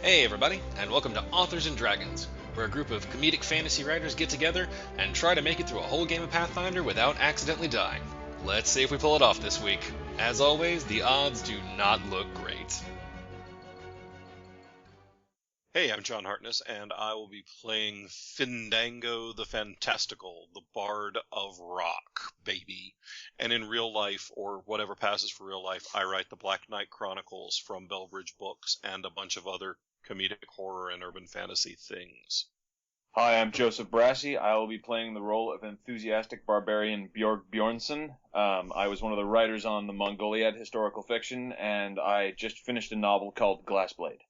Hey everybody, and welcome to Authors and Dragons, where a group of comedic fantasy writers get together and try to make it through a whole game of Pathfinder without accidentally dying. Let's see if we pull it off this week. As always, the odds do not look great. Hey, I'm John Hartness, and I will be playing Fandango the Fantastical, the Bard of Rock, baby. And in real life, or whatever passes for real life, I write the Black Knight Chronicles from Bellbridge Books and a bunch of other comedic horror and urban fantasy things. Hi, I'm Joseph Brassey. I will be playing the role of enthusiastic barbarian Bjorg Bjornsson. I was one of the writers on the Mongoliad historical fiction, and I just finished a novel called Glassblade.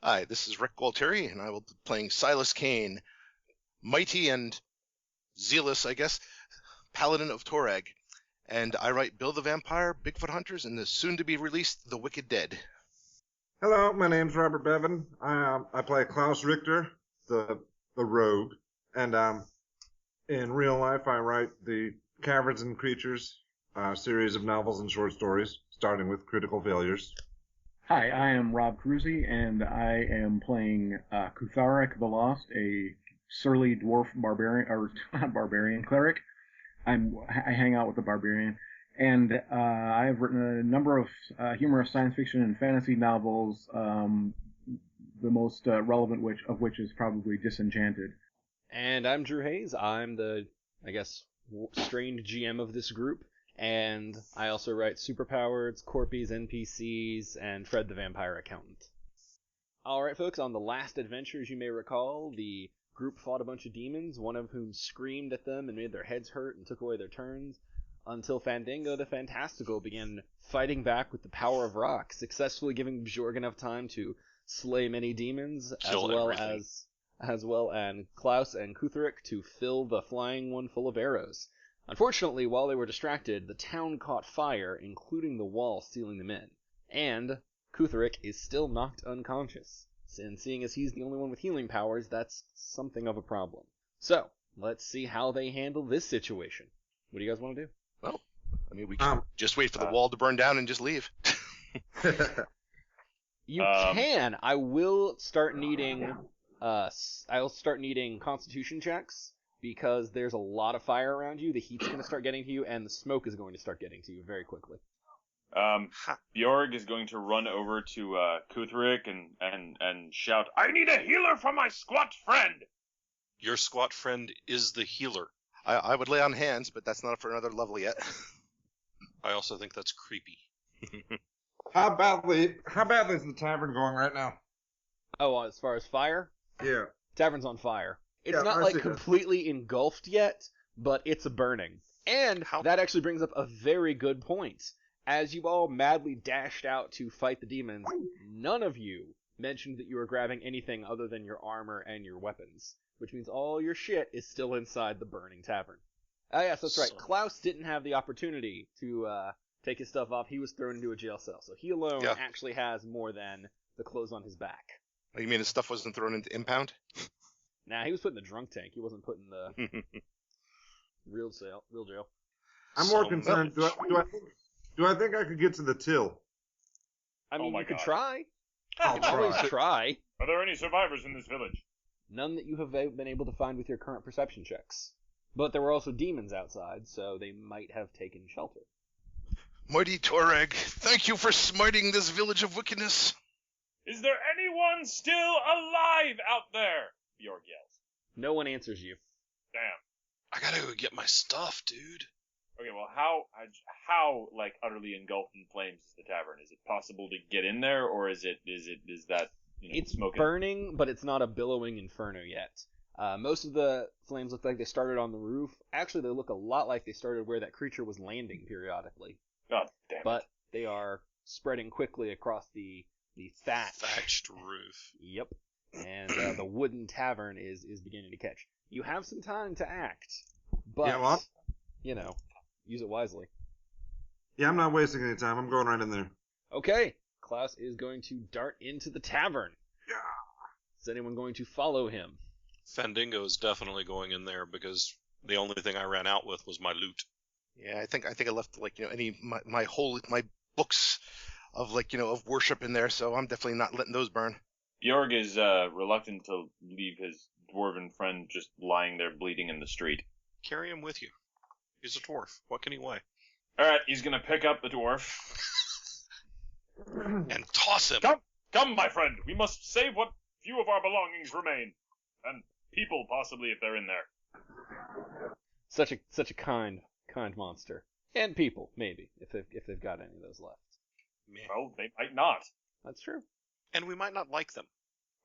Hi, this is Rick Gualtieri, and I will be playing Silas Kane, mighty and zealous, I guess, Paladin of Torag. And I write Bill the Vampire, Bigfoot Hunters, and the soon-to-be-released The Wicked Dead. Hello, my name's Robert Bevan. I play Clouse Richter, the rogue, and in real life I write the Caverns and Creatures series of novels and short stories, starting with Critical Failures. Hi, I am Rob Cruzy, and I am playing Kutharek the Lost, a surly dwarf barbarian, or not barbarian, cleric. I hang out with the barbarian, and I have written a number of humorous science fiction and fantasy novels, the most relevant of which is probably Disenchanted. And I'm Drew Hayes. I'm the, strained GM of this group. And I also write Superpowers, Corpies, NPCs, and Fred the Vampire Accountant. Alright folks, on the last adventure, as you may recall, the group fought a bunch of demons, one of whom screamed at them and made their heads hurt and took away their turns, until Fandango the Fantastical began fighting back with the power of rock, successfully giving Bjorg enough time to slay many demons, as well as Clouse and Kutharek to fill the flying one full of arrows. Unfortunately, while they were distracted, the town caught fire, including the wall sealing them in. And Kutharek is still knocked unconscious. And seeing as he's the only one with healing powers, that's something of a problem. So, let's see how they handle this situation. What do you guys want to do? Well, I mean, we can just wait for the wall to burn down and just leave. You can. I will start needing. I'll start needing Constitution checks. Because there's a lot of fire around you, the heat's going to start getting to you, and the smoke is going to start getting to you very quickly. Bjorg is going to run over to Kutharek and shout, "I need a healer for my squat friend!" Your squat friend is the healer. I would lay on hands, but that's not for another level yet. I also think that's creepy. How badly is the tavern going right now? Oh, as far as fire? Yeah. Tavern's on fire. It's Yeah, not like completely engulfed yet, but it's burning. And that actually brings up a very good point. As you all madly dashed out to fight the demons, none of you mentioned that you were grabbing anything other than your armor and your weapons, which means all your shit is still inside the burning tavern. Ah, yes, that's right. Clouse didn't have the opportunity to take his stuff off. He was thrown into a jail cell, so he alone actually has more than the clothes on his back. Oh, you mean his stuff wasn't thrown into impound? Nah, he was put in the drunk tank. He wasn't put in the real jail. I'm more concerned. Do I think I could get to the till? I mean, you could try. I'll always try. Are there any survivors in this village? None that you have been able to find with your current perception checks. But there were also demons outside, so they might have taken shelter. Mighty Torag, thank you for smiting this village of wickedness. Is there anyone still alive out there? Bjorg yells. No one answers you. Damn. I gotta go get my stuff, dude. Okay, well, how utterly engulfed in flames is the tavern? Is it possible to get in there, or is that it's smoking? Burning, but it's not a billowing inferno yet. Most of the flames look like they started on the roof. Actually, they look a lot like they started where that creature was landing periodically. God damn it. But they are spreading quickly across the thatched roof. Yep. And the wooden tavern is beginning to catch. You have some time to act, but, use it wisely. Yeah, I'm not wasting any time. I'm going right in there. Okay, Clouse is going to dart into the tavern. Yeah. Is anyone going to follow him? Fandango is definitely going in there because the only thing I ran out with was my loot. Yeah, I think I left my books of of worship in there, so I'm definitely not letting those burn. Bjorg is reluctant to leave his dwarven friend just lying there bleeding in the street. Carry him with you. He's a dwarf. What can he weigh? All right, he's gonna pick up the dwarf. And toss him. Come, my friend. We must save what few of our belongings remain, and people possibly if they're in there. Such a kind monster, and people maybe if they've got any of those left. Man. Well, they might not. That's true. And we might not like them.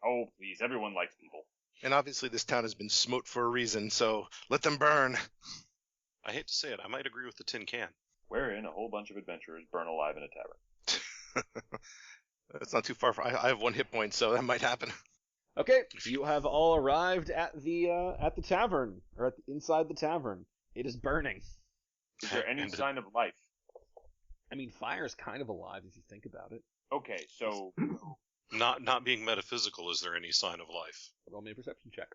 Oh, please, everyone likes people. And obviously this town has been smote for a reason, so let them burn. I hate to say it, I might agree with the tin can. Wherein a whole bunch of adventurers burn alive in a tavern. It's not too far from. I have 1 hit point, so that might happen. Okay, you have all arrived at the tavern, or inside the tavern. It is burning. Is there any sign of life? I mean, fire's kind of alive if you think about it. Okay, so Not being metaphysical, is there any sign of life? Roll me a perception check.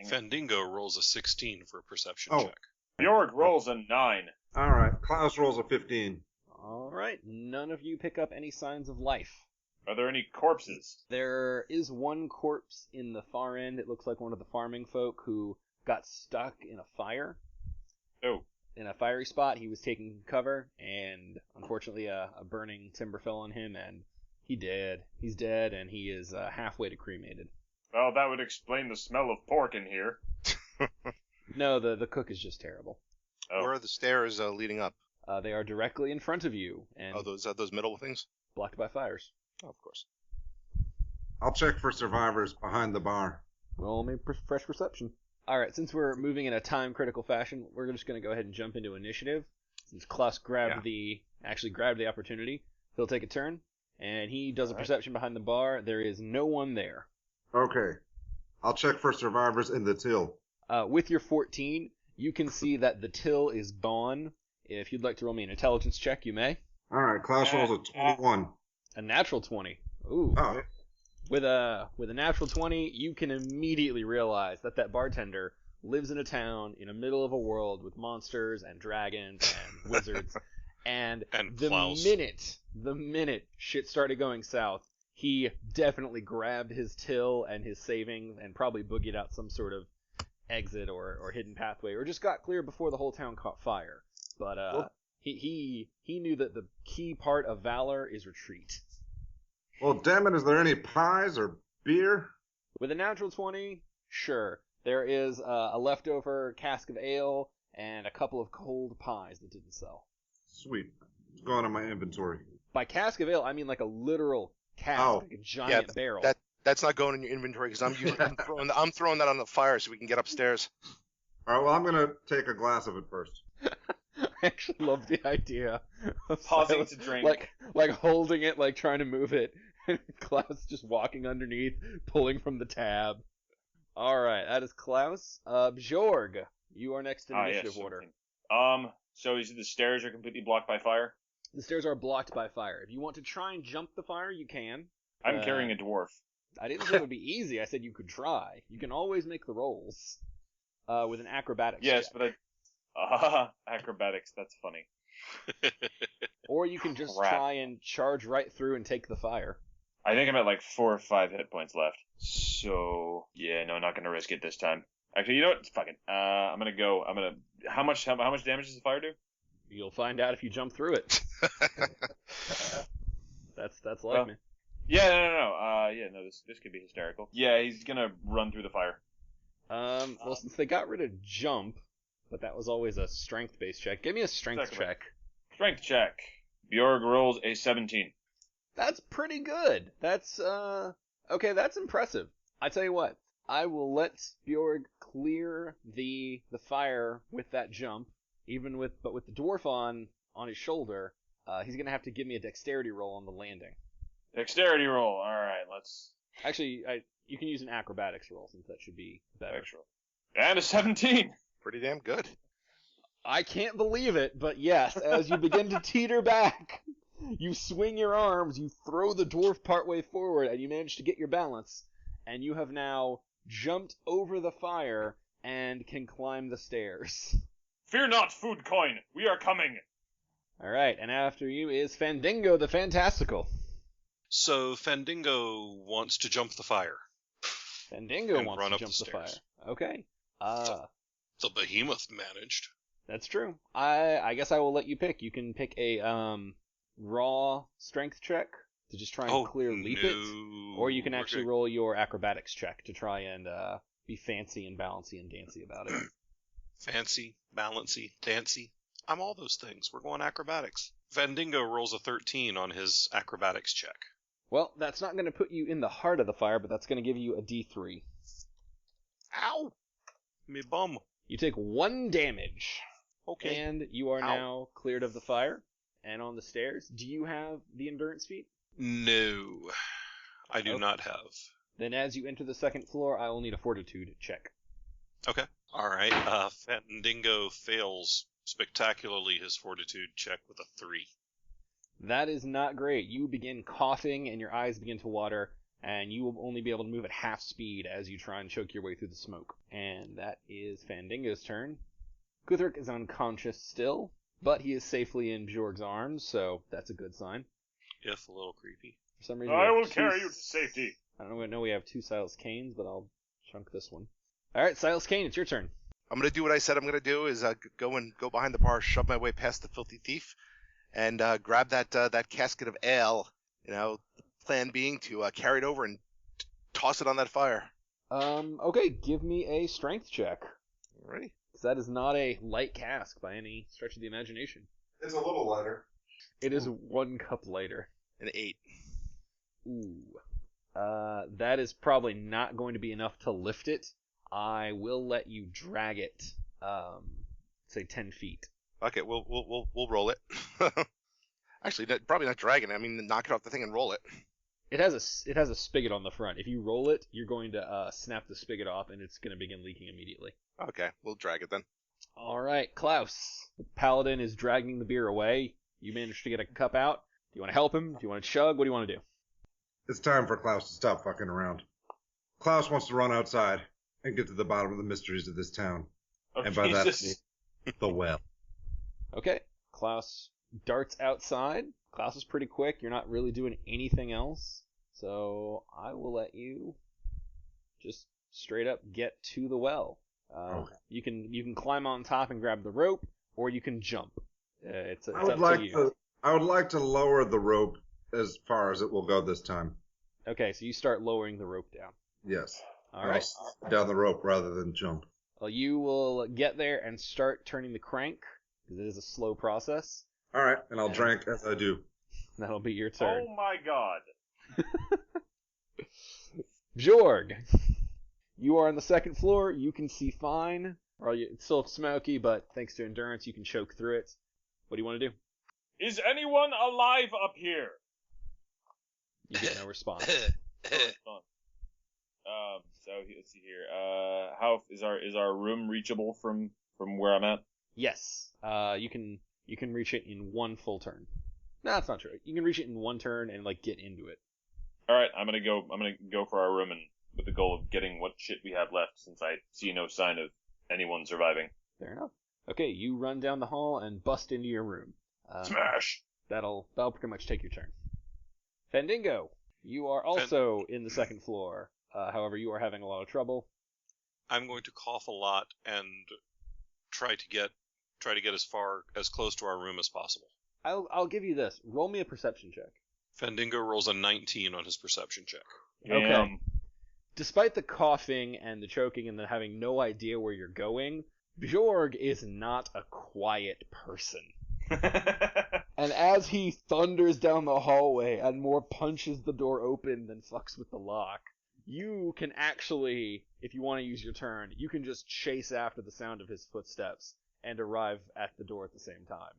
Fandingo rolls a 16 for a perception Oh. check. Bjorg rolls a 9. All right, Clouse rolls a 15. All right, none of you pick up any signs of life. Are there any corpses? There is one corpse in the far end. It looks like one of the farming folk who got stuck in a fire. Oh. In a fiery spot. He was taking cover, and unfortunately a burning timber fell on him, and he's dead, and he is halfway to cremated. Well, that would explain the smell of pork in here. No, the cook is just terrible. Oh. Where are the stairs leading up? They are directly in front of you, and Oh, those middle things? blocked by fires. Oh, of course. I'll check for survivors behind the bar. Roll me fresh perception. Alright, since we're moving in a time-critical fashion, we're just going to go ahead and jump into initiative. Since Clouse grabbed the opportunity, he'll take a turn, and he does a perception behind the bar. There is no one there. Okay. I'll check for survivors in the till. With your 14, you can see that the till is gone. If you'd like to roll me an intelligence check, you may. All right, Klaus rolls a 21. A natural 20. Ooh. Oh, With a natural 20, you can immediately realize that bartender lives in a town in the middle of a world with monsters and dragons and wizards. And Clouse. the minute shit started going south, he definitely grabbed his till and his savings and probably boogied out some sort of exit or hidden pathway, or just got clear before the whole town caught fire. But he knew that the key part of valor is retreat. well, damn it, is there any pies or beer? With a natural 20, sure. There is a leftover cask of ale and a couple of cold pies that didn't sell. Sweet. It's going in my inventory. By cask of ale, I mean like a literal cask, like a giant barrel. That's not going in your inventory because I'm throwing that on the fire so we can get upstairs. All right, well, I'm going to take a glass of it first. I actually love the idea of Pausing Silas, to drink. like holding it, like trying to move it, and Klaus just walking underneath, pulling from the tab. All right, that is Klaus. Bjorg, you are next in initiative yes, order. So the stairs are completely blocked by fire? The stairs are blocked by fire. If you want to try and jump the fire, you can. I'm carrying a dwarf. I didn't say it would be easy. I said you could try. You can always make the rolls with an acrobatics Yes, check. but acrobatics, that's funny. Or you can just Crap. try and charge right through and take the fire. I think I'm at like 4 or 5 hit points left. So, yeah, no, not gonna risk it this time. Actually, you know what? Fuck it. How much damage does the fire do? You'll find out if you jump through it. That's like Well, me. Yeah, no. This could be hysterical. Yeah, he's gonna run through the fire. Well, since they got rid of jump, but that was always a strength-based check. Give me a strength Exactly. check. Strength check. Bjorg rolls a 17. That's pretty good. That's okay. That's impressive. I tell you what. I will let Bjorg clear the fire with that jump, but with the dwarf on his shoulder. He's gonna have to give me a dexterity roll on the landing. Dexterity roll. All right, let's. Actually, you can use an acrobatics roll since that should be better. Extra. And a 17. Pretty damn good. I can't believe it, but yes, as you begin to teeter back, you swing your arms, you throw the dwarf partway forward, and you manage to get your balance, and you have now jumped over the fire and can climb the stairs. Fear not, food coin. We are coming. Alright, and after you is Fandingo the Fantastical. So Fandingo wants to jump the fire. Fandingo And wants run to up jump the the fire. stairs. Okay. The behemoth managed. That's true. I guess I will let you pick. You can pick a raw strength check to just try and clear leap it, or you can actually roll your acrobatics check to try and be fancy and bouncy and dancy about it. Fancy, balancy, dancy. I'm all those things. We're going acrobatics. Fandingo rolls a 13 on his acrobatics check. Well, that's not going to put you in the heart of the fire, but that's going to give you a D3. Ow! Me bum. You take 1 damage. Okay. And you are now cleared of the fire and on the stairs. Do you have the endurance feat? No, I do not have. Then as you enter the second floor, I will need a fortitude check. Okay. All right. Fandingo fails spectacularly his fortitude check with a 3. That is not great. You begin coughing and your eyes begin to water, and you will only be able to move at half speed as you try and choke your way through the smoke. And that is Fandingo's turn. Guthric is unconscious still, but he is safely in Bjorg's arms, so that's a good sign. If a little creepy. For some reason, I will carry you to safety. I don't know we have 2 Silas Canes, but I'll chunk this one. All right, Silas Kane, it's your turn. I'm gonna do what I said I'm gonna do. Is go behind the bar, shove my way past the filthy thief, and grab that casket of ale. You know, the plan being to carry it over and toss it on that fire. Okay, give me a strength check. Alrighty. That is not a light cask by any stretch of the imagination. It's a little lighter. It is 1 cup lighter. An 8. Ooh. That is probably not going to be enough to lift it. I will let you drag it, say 10 feet. Okay, we'll roll it. Actually, probably not dragging it. I mean, knock it off the thing and roll it. It has a spigot on the front. If you roll it, you're going to snap the spigot off, and it's going to begin leaking immediately. Okay, we'll drag it then. All right, Clouse. The Paladin is dragging the beer away. You managed to get a cup out. Do you want to help him? Do you want to chug? What do you want to do? It's time for Klaus to stop fucking around. Klaus wants to run outside and get to the bottom of the mysteries of this town. Oh, and by Jesus. that, the well. Okay, Klaus darts outside. Klaus is pretty quick. You're not really doing anything else. So I will let you just straight up get to the well. Okay. You can climb on top and grab the rope, or you can jump. It's I would up like to you. I would like to lower the rope as far as it will go this time. Okay, so you start lowering the rope down. Yes. All right. I'll down the rope rather than jump. Well, you will get there and start turning the crank, because it is a slow process. All right, and I'll drink as I do. That'll be your turn. Oh my god. Bjorg, you are on the second floor. You can see fine. It's still smoky, but thanks to endurance, you can choke through it. What do you want to do? Is anyone alive up here? You get no response. So let's see here. How is our room reachable from where I'm at? Yes. You can reach it in 1 full turn. No, that's not true. You can reach it in 1 turn and get into it. All right, I'm gonna go for our room and with the goal of getting what shit we have left, since I see no sign of anyone surviving. Fair enough. Okay, you run down the hall and bust into your room. Smash! That'll pretty much take your turn. Fandingo, you are also in the second floor. However, you are having a lot of trouble. I'm going to cough a lot and try to get as close to our room as possible. I'll give you this. Roll me a perception check. Fandingo rolls a 19 on his perception check. Okay. Despite the coughing and the choking and the having no idea where you're going, Bjorg is not a quiet person. And as he thunders down the hallway and more punches the door open than fucks with the lock, you can actually, if you want to use your turn, you can just chase after the sound of his footsteps and arrive at the door at the same time.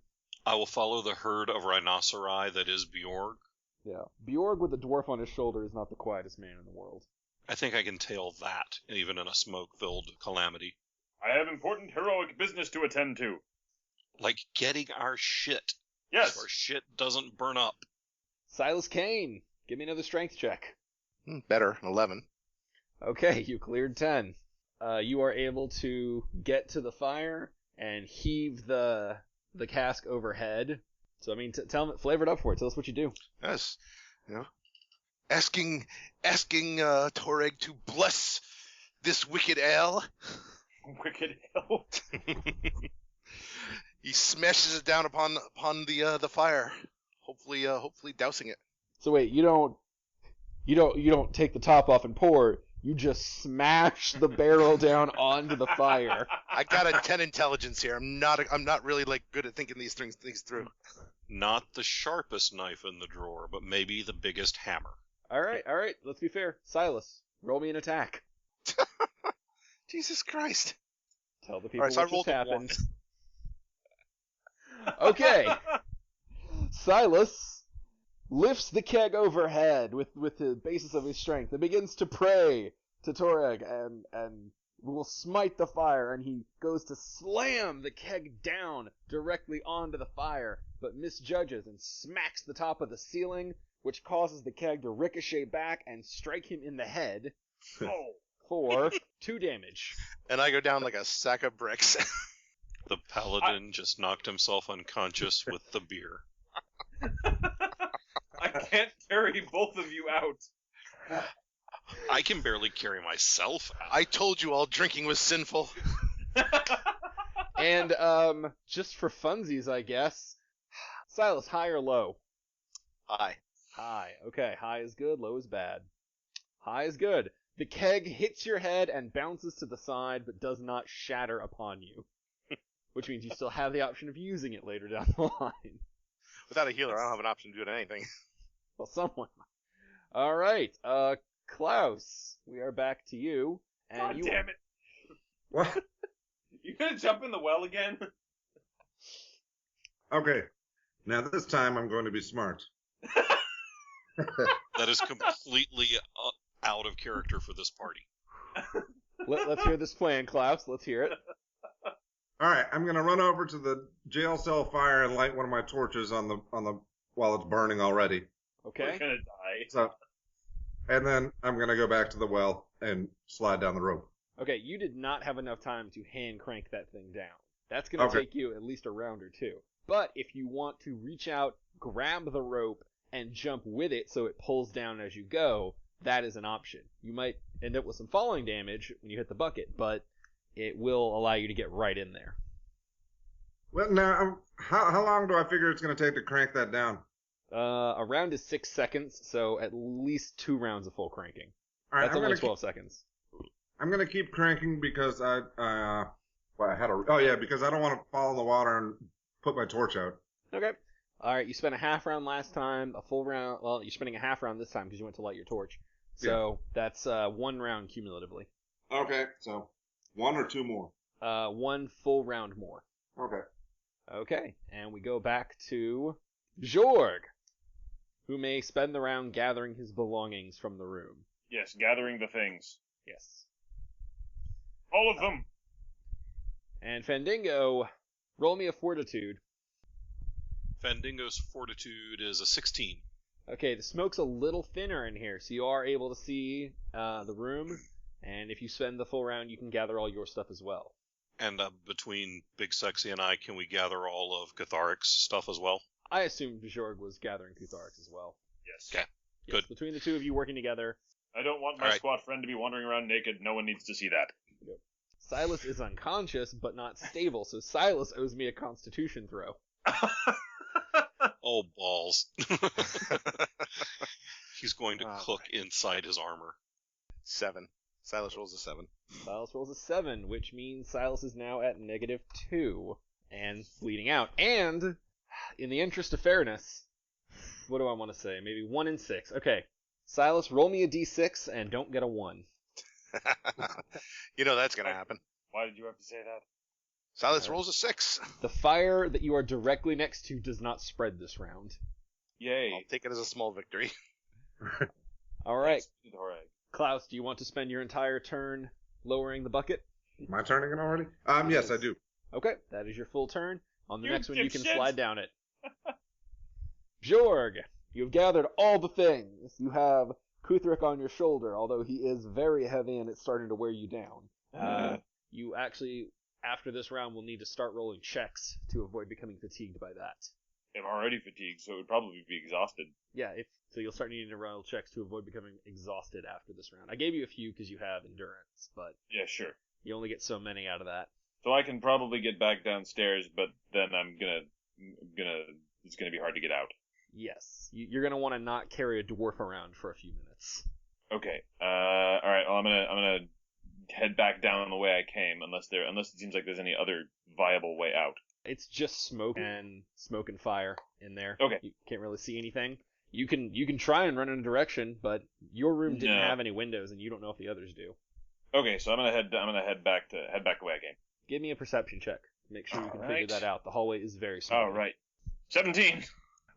I will follow the herd of rhinoceri that is Bjorg. Yeah. Bjorg with a dwarf on his shoulder is not the quietest man in the world. I think I can tail that, even in a smoke-filled calamity. I have important heroic business to attend to. Like getting our shit. Yes. So our shit doesn't burn up. Silas Kane, give me another strength check. Better, 11. Okay, you cleared 10. You are able to get to the fire and heave the cask overhead. So, I mean, flavor it up for it. Tell us what you do. Yes. asking Toreg to bless this wicked ale. Wicked hell. He smashes it down upon the fire, hopefully dousing it. So wait, you don't take the top off and pour. You just smash the barrel down onto the fire. I got a 10 intelligence here. I'm not really good at thinking these things through. Not the sharpest knife in the drawer, but maybe the biggest hammer. All right. Let's be fair. Silas, roll me an attack. Jesus Christ. Tell the people All right, so what I rolled just a happened. 1. Okay. Silas lifts the keg overhead with the basis of his strength and begins to pray to Toreg and will smite the fire, and he goes to slam the keg down directly onto the fire, but misjudges and smacks the top of the ceiling, which causes the keg to ricochet back and strike him in the head for 2 damage. And I go down like a sack of bricks. The paladin just knocked himself unconscious with the beer. I can't carry both of you out. I can barely carry myself out. I told you all drinking was sinful. And just for funsies, I guess, Silas, high or low? High. High. Okay, high is good, low is bad. High is good. The keg hits your head and bounces to the side, but does not shatter upon you. Which means you still have the option of using it later down the line. Without a healer, I don't have an option to do anything. Well, someone might. Alright, Clouse, we are back to you. And God damn it. What? You gonna jump in the well again? Okay. Now this time I'm going to be smart. That is completely out of character for this party. Let's hear this plan, Clouse. Let's hear it. All right, I'm gonna run over to the jail cell fire and light one of my torches on the while it's burning already. Okay. We're gonna die. So, and then I'm gonna go back to the well and slide down the rope. Okay, you did not have enough time to hand crank that thing down. That's going to Okay. take you at least a round or two. But if you want to reach out, grab the rope, and jump with it so it pulls down as you go, that is an option. You might end up with some falling damage when you hit the bucket, but it will allow you to get right in there. Well, now how long do I figure it's gonna take to crank that down? A round is 6 seconds, so at least 2 rounds of full cranking. All right, That's only 12 seconds. I'm gonna keep cranking because because I don't want to fall in the water and put my torch out. Okay. Alright, you spent a half round last time, a full round, well, you're spending a half round this time because you went to light your torch. So that's 1 round cumulatively. Okay, so 1 or 2 more. 1 full round more. Okay. Okay, and we go back to Jorg, who may spend the round gathering his belongings from the room. Yes, gathering the things. Yes. All of them! And Fandango, roll me a fortitude. Fandango's fortitude is a 16. Okay, the smoke's a little thinner in here, so you are able to see the room, and if you spend the full round, you can gather all your stuff as well. And between Big Sexy and I, can we gather all of Catharic's stuff as well? I assumed Jorg was gathering Kutharix as well. Yes. Okay. Yes, Good. between the two of you working together, I don't want my All right. squat friend to be wandering around naked. No one needs to see that. Silas is unconscious, but not stable, so Silas owes me a constitution throw. Oh, balls. He's going to Oh, cook inside his armor. 7. Silas rolls a 7. Silas rolls a 7, which means Silas is now at -2 and bleeding out. And, in the interest of fairness, what do I want to say? Maybe 1 and 6. Okay, Silas, roll me a d6 and don't get a 1. You know that's gonna happen. Why did you have to say that? Silas rolls a 6. The fire that you are directly next to does not spread this round. Yay. I'll take it as a small victory. All right, Alright. Klaus, do you want to spend your entire turn lowering the bucket? My turn again already? Yes, I do. Okay, that is your full turn. On the You next one, you can dipshit. slide down it. Jorg, you've gathered all the things. You have Kuthric on your shoulder, although he is very heavy and it's starting to wear you down. You actually, after this round, will need to start rolling checks to avoid becoming fatigued by that. I'm already fatigued, so it would probably be exhausted. Yeah, so you'll start needing to roll checks to avoid becoming exhausted after this round. I gave you a few because you have endurance, but Yeah, sure. you only get so many out of that. So I can probably get back downstairs, but then it's gonna be hard to get out. Yes, you're gonna want to not carry a dwarf around for a few minutes. Okay. All right. Well, I'm gonna head back down the way I came, unless it seems like there's any other viable way out. It's just smoke and fire in there. Okay. You can't really see anything. You can try and run in a direction, but your room didn't No. have any windows, and you don't know if the others do. Okay, so I'm gonna head back the way I came. Give me a perception check. Make sure you can figure Alright. that out. The hallway is very small. All right. 17.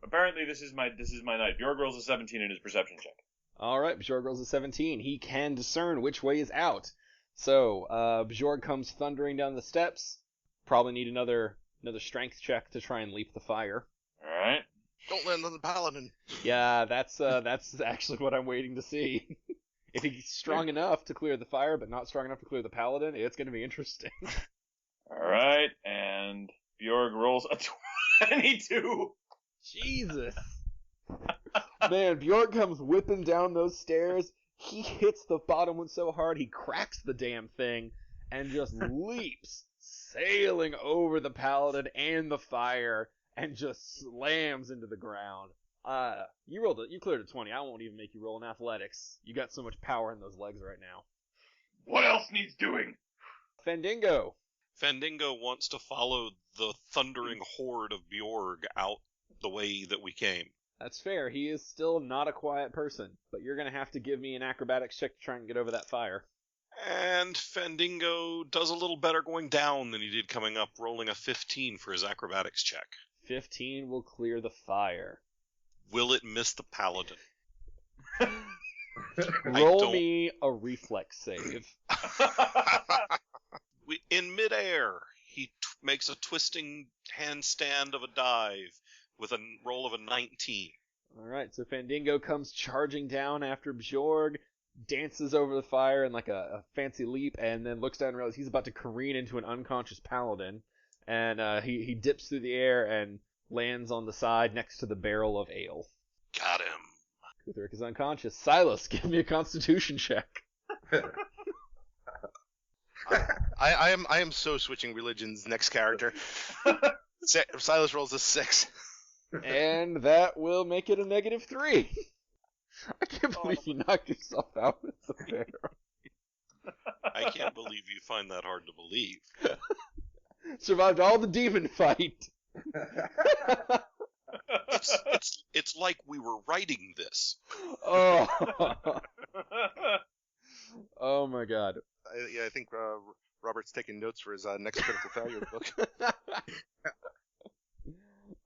Apparently, this is my night. Bjorg rolls a 17 in his perception check. Alright, Bjorg rolls a 17. He can discern which way is out. So, Bjorg comes thundering down the steps. Probably need another strength check to try and leap the fire. All right. Don't land on the Paladin. Yeah, that's actually what I'm waiting to see. If he's strong enough to clear the fire, but not strong enough to clear the Paladin, it's going to be interesting. All right, and Bjorg rolls a 22. Jesus. Man, Bjork comes whipping down those stairs. He hits the bottom one so hard, he cracks the damn thing, and just leaps, sailing over the Paladin and the fire, and just slams into the ground. You cleared a 20. I won't even make you roll in athletics. You got so much power in those legs right now. What else needs doing? Fendingo. Fandingo wants to follow the thundering horde of Bjorg out the way that we came. That's fair. He is still not a quiet person, but you're going to have to give me an acrobatics check to try and get over that fire. And Fandingo does a little better going down than he did coming up, rolling a 15 for his acrobatics check. 15 will clear the fire. Will it miss the Paladin? Roll me a reflex save. In midair, he makes a twisting handstand of a dive with a roll of a 19. Alright, so Fandingo comes charging down after Bjorg, dances over the fire in like a fancy leap, and then looks down and realizes he's about to careen into an unconscious Paladin. And he dips through the air and lands on the side next to the barrel of ale. Got him. Kutherick is unconscious. Silas, give me a constitution check. I am so switching religions. Next character. Silas rolls a 6. And that will make it a -3. I can't believe you knocked yourself out with the barrel. I can't believe you find that hard to believe. Survived all the demon fight. It's like we were writing this. Oh. Oh my god. I think Robert's taking notes for his next critical failure book.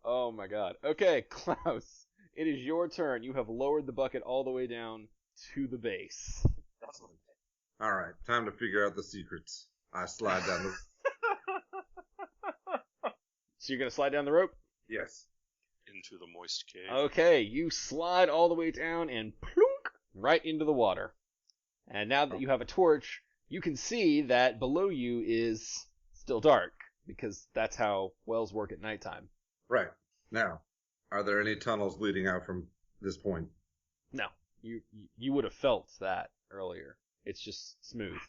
Oh my god. Okay, Klaus, it is your turn. You have lowered the bucket all the way down to the base. All right, time to figure out the secrets. I slide down the. So you're gonna slide down the rope? Yes. Into the moist cave. Okay, you slide all the way down and plunk right into the water. And now that you have a torch, you can see that below you is still dark, because that's how wells work at nighttime. Right. Now, are there any tunnels leading out from this point? No, you would have felt that earlier. It's just smooth.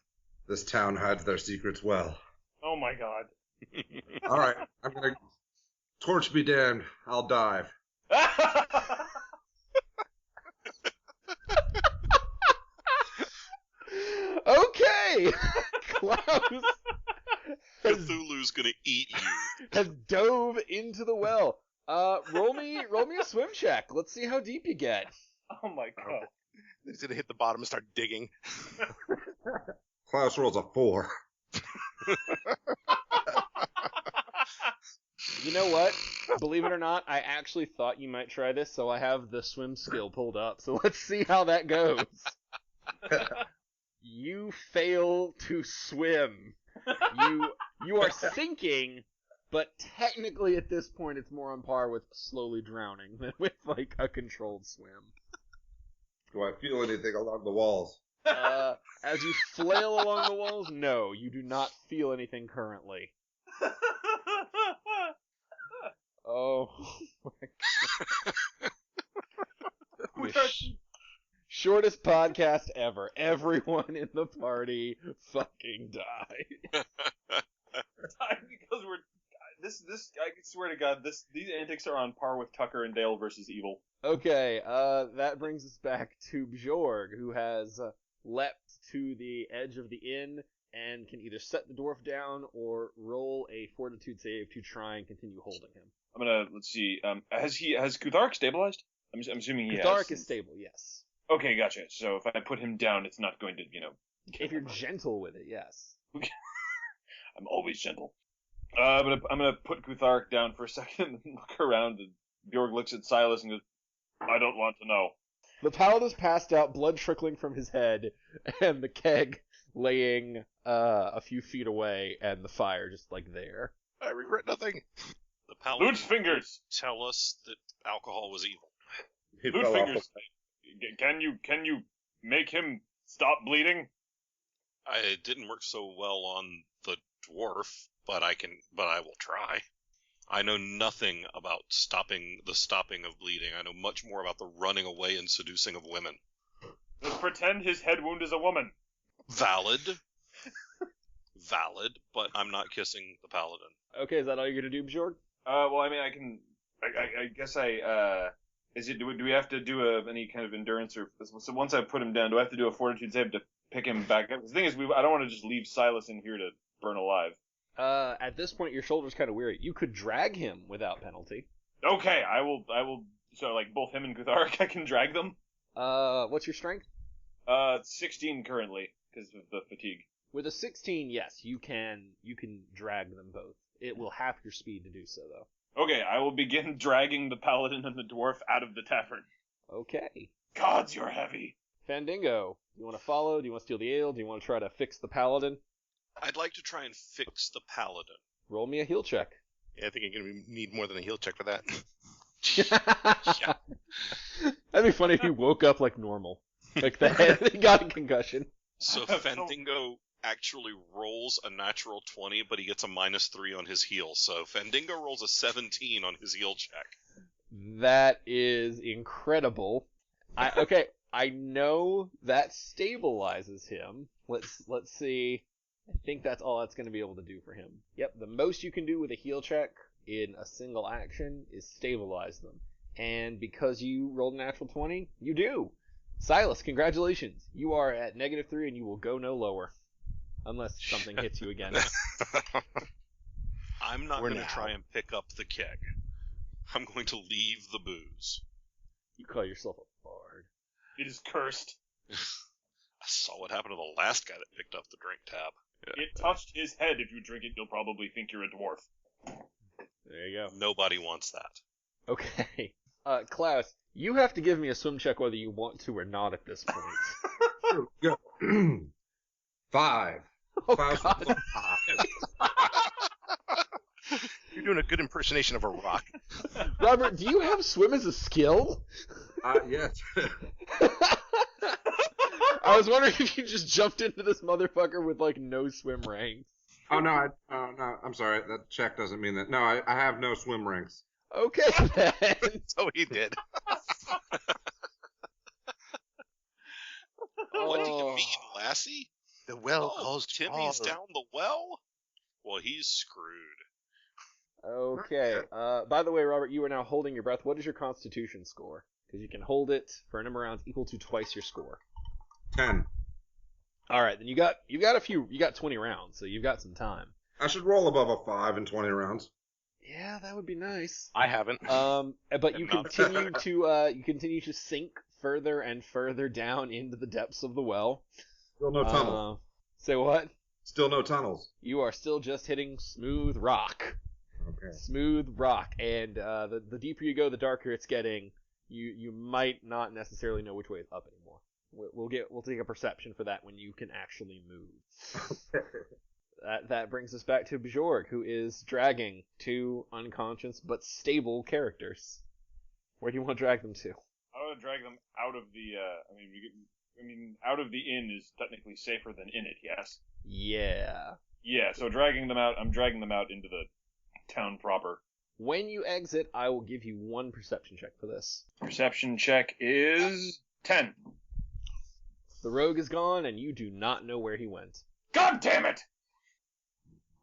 This town hides their secrets well. Oh my god. All right, I'm gonna. Torch be damned. I'll dive. Okay! Klaus Cthulhu's gonna eat you. has dove into the well. Roll me a swim check. Let's see how deep you get. Oh my god. He's gonna hit the bottom and start digging. Klaus rolls a 4. You know what? Believe it or not, I actually thought you might try this, so I have the swim skill pulled up. So let's see how that goes. You fail to swim. You are sinking, but technically at this point it's more on par with slowly drowning than with like a controlled swim. Do I feel anything along the walls? As you flail along the walls, no, you do not feel anything currently. Oh my We god. are- Shortest podcast ever. Everyone in the party fucking died. because we're this. I swear to God, these antics are on par with Tucker and Dale versus Evil. Okay, that brings us back to Bjorg, who has leapt to the edge of the inn and can either set the dwarf down or roll a fortitude save to try and continue holding him. I'm gonna let's see. Has Kuthark stabilized? I'm assuming he has. Kuthark is stable, yes. Okay, gotcha. So if I put him down, it's not going to, kill If you're him. gentle with it, yes. I'm always gentle. I'm gonna put Kuthark down for a second and look around, and Bjorg looks at Silas and goes, "I don't want to know." The paladin's passed out, blood trickling from his head, and the keg laying a few feet away, and the fire just like there. I regret nothing. The paladin Loot fingers. tell us that alcohol was evil. He Loot fell off fingers. Can you make him stop bleeding? It didn't work so well on the dwarf, but I will try. I know nothing about stopping of bleeding. I know much more about the running away and seducing of women. Let's pretend his head wound is a woman. Valid. Valid, but I'm not kissing the paladin. Okay, is that all you're gonna do, Bjorg? Well, I mean, I guess is it, do we have to do any kind of endurance or, so once I put him down, do I have to do a fortitude save to pick him back up? 'Cause the thing is, I don't want to just leave Silas in here to burn alive. At this point, your shoulder's kind of weary. You could drag him without penalty. Okay, I will, so like both him and Kuthark, I can drag them? What's your strength? 16 currently, because of the fatigue. With a 16, yes, you can drag them both. It will half your speed to do so, though. Okay, I will begin dragging the paladin and the dwarf out of the tavern. Okay. Gods, you're heavy. Fandango, do you want to follow? Do you want to steal the ale? Do you want to try to fix the paladin? I'd like to try and fix the paladin. Roll me a heal check. Yeah, I think you're going to need more than a heal check for that. That'd be funny if he woke up like normal. Like the head he got a concussion. So Fandango actually rolls a natural 20, but he gets a -3 on his heal. So Fandango rolls a 17 on his heal check. That is incredible. I know that stabilizes him. Let's see. I think that's all that's going to be able to do for him. Yep, the most you can do with a heal check in a single action is stabilize them. And because you rolled a natural 20, you do. Silas, congratulations. You are at -3 and you will go no lower. Unless something hits you again. I'm not For going to now. try and pick up the keg. I'm going to leave the booze. You call yourself a bard. It is cursed. I saw what happened to the last guy that picked up the drink tab. It touched his head. If you drink it, you'll probably think you're a dwarf. There you go. Nobody wants that. Okay. Clouse, you have to give me a swim check whether you want to or not at this point. Go. 5. Oh, Klaus God. was a 5. You're doing a good impersonation of a rock. Robert, do you have swim as a skill? Yes. I was wondering if you just jumped into this motherfucker with, like, no swim ranks. Oh no, no, I'm sorry. That check doesn't mean that. No, I have no swim ranks. Okay, then. So he did. What do you Oh. mean, lassie? The well Oh, calls Timmy's far. down the well? Well, he's screwed. Okay. By the way, Robert, you are now holding your breath. What is your constitution score? Because you can hold it for a number of rounds equal to twice your score. 10. Alright, then you got 20 rounds, so you've got some time. I should roll above a 5 in 20 rounds. Yeah, that would be nice. I haven't. But you And not- continue to sink further and further down into the depths of the well. Still no tunnels. Say what? Still no tunnels. You are still just hitting smooth rock. Okay. Smooth rock, and the deeper you go, the darker it's getting. You might not necessarily know which way is up anymore. We'll take a perception for that when you can actually move. That brings us back to Bjorg, who is dragging two unconscious but stable characters. Where do you want to drag them to? I want to drag them out of the. Out of the inn is technically safer than in it. Yes. Yeah. Yeah. So dragging them out, I'm dragging them out into the town proper. When you exit, I will give you one perception check for this. Perception check is 10. The rogue is gone, and you do not know where he went. God damn it!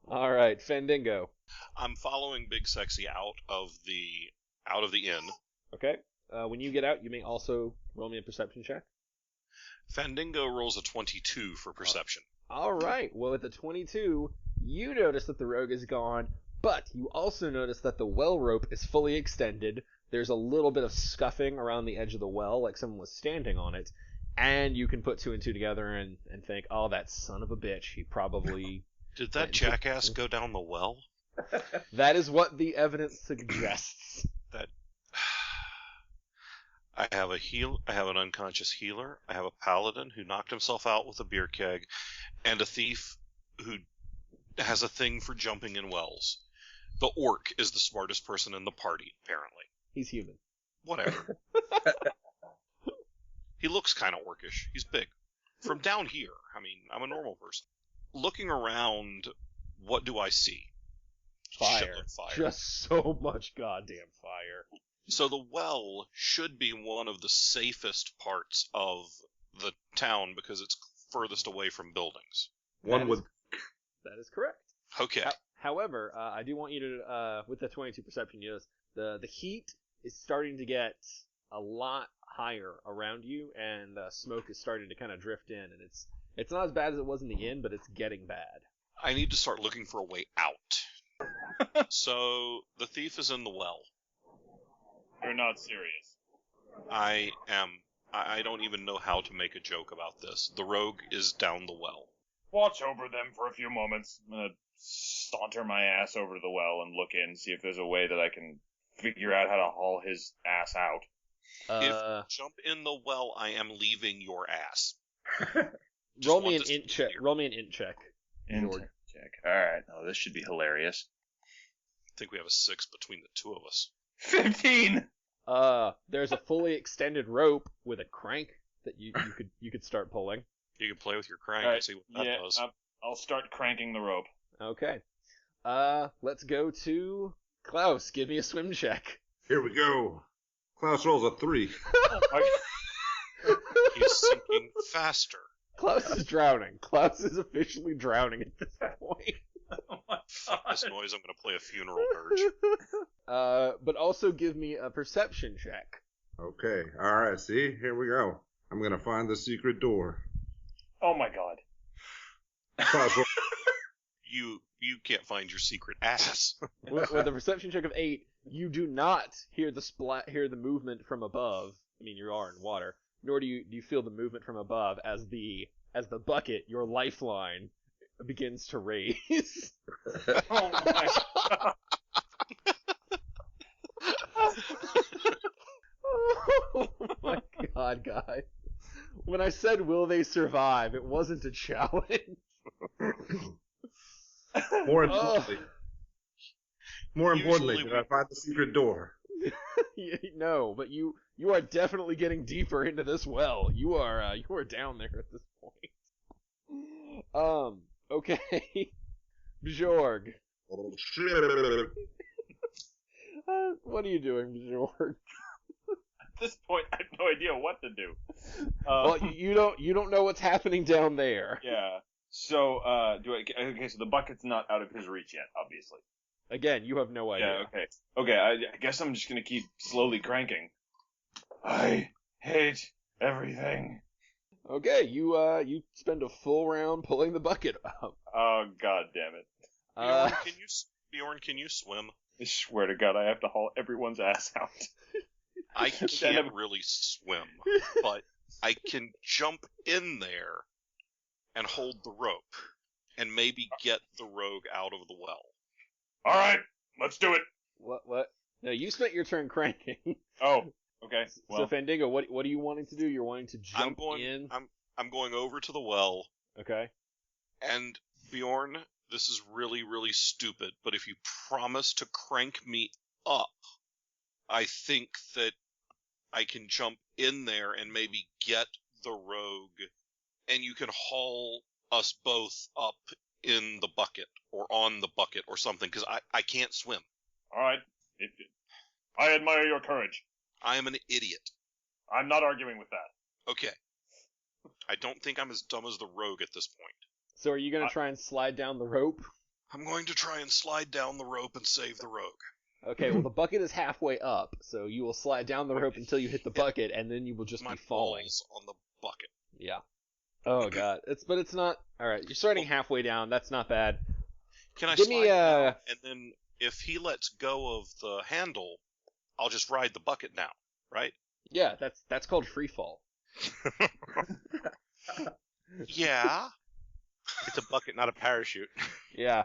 All right, Fandingo. I'm following Big Sexy out of the inn. Okay. When you get out, you may also roll me a perception check. Fandingo rolls a 22 for perception. All right. Well, with the 22, you notice that the rogue is gone, but you also notice that the well rope is fully extended. There's a little bit of scuffing around the edge of the well, like someone was standing on it, and you can put two and two together and think, oh, that son of a bitch, he probably... Did that jackass go down the well? That is what the evidence suggests. I have an unconscious healer, I have a paladin who knocked himself out with a beer keg, and a thief who has a thing for jumping in wells. The orc is the smartest person in the party, apparently. He's human. Whatever. He looks kind of orcish. He's big. From down here, I mean, I'm a normal person. Looking around, what do I see? Fire. Fire. Just so much goddamn fire. So the well should be one of the safest parts of the town because it's furthest away from buildings. One would. That is correct. Okay. However, I do want you to, with the 22 perception, you notice the heat is starting to get a lot higher around you, and smoke is starting to kind of drift in, and it's not as bad as it was in the inn, but it's getting bad. I need to start looking for a way out. So the thief is in the well. You're not serious. I don't even know how to make a joke about this. The rogue is down the well. Watch over them for a few moments. I'm gonna saunter my ass over to the well and look in, see if there's a way that I can figure out how to haul his ass out. If you jump in the well, I am leaving your ass. Roll me an int check. Roll me an int check. Int check. Alright, oh, this should be hilarious. I think we have a 6 between the two of us. 15! There's a fully extended rope with a crank that you could start pulling. You can play with your crank and see what that does. I'll start cranking the rope. Okay. Let's go to Clouse. Give me a swim check. Here we go. Clouse rolls a 3. He's sinking faster. Klaus is drowning. Klaus is officially drowning at this point. Oh my Fuck this noise, I'm gonna play a funeral dirge. But also give me a perception check. Okay. All right. See, here we go. I'm gonna find the secret door. Oh my god. Clouse roll. You can't find your secret ass. With a perception check of 8, you do not hear the movement from above. I mean, you are in water. Nor do you feel the movement from above as the bucket, your lifeline, begins to raise. Oh my god. Oh my god, guys. When I said will they survive, it wasn't a challenge. More importantly, Usually did I find the secret door? No, but you are definitely getting deeper into this well. You are down there at this point. Okay. Bjorg. Oh, shit. What are you doing, Bjorg? At this point, I have no idea what to do. Well, you don't know what's happening down there. Yeah. So, okay, so the bucket's not out of his reach yet, obviously. Again, you have no idea. Yeah, okay. Okay, I guess I'm just gonna keep slowly cranking. I hate everything. Okay, you spend a full round pulling the bucket up. Oh, god damn it. Bjorn, can you swim? I swear to god, I have to haul everyone's ass out. I can't really swim, but I can jump in there and hold the rope, and maybe get the rogue out of the well. Alright, let's do it. What? No, you spent your turn cranking. Oh, okay. Well, So Fandango, what are you wanting to do? You're wanting to jump in? I'm going over to the well, Okay. and Bjorn, this is really, really stupid, but if you promise to crank me up, I think that I can jump in there and maybe get the rogue, and you can haul us both up in the bucket, or on the bucket, or something, because I can't swim. alright. I admire your courage. I am an idiot. I'm not arguing with that. Okay. I don't think I'm as dumb as the rogue at this point. So are you going to try and slide down the rope? I'm going to try and slide down the rope and save the rogue. Okay, well, the bucket is halfway up, so you will slide down the rope until you hit the bucket, and then you will just be falling. Balls on the bucket. Yeah. Oh, God. But it's not... Alright, you're starting halfway down. That's not bad. Can I Give slide me down, and then if he lets go of the handle, I'll just ride the bucket now, right? Yeah, that's called free fall. Yeah. It's a bucket, not a parachute. Yeah.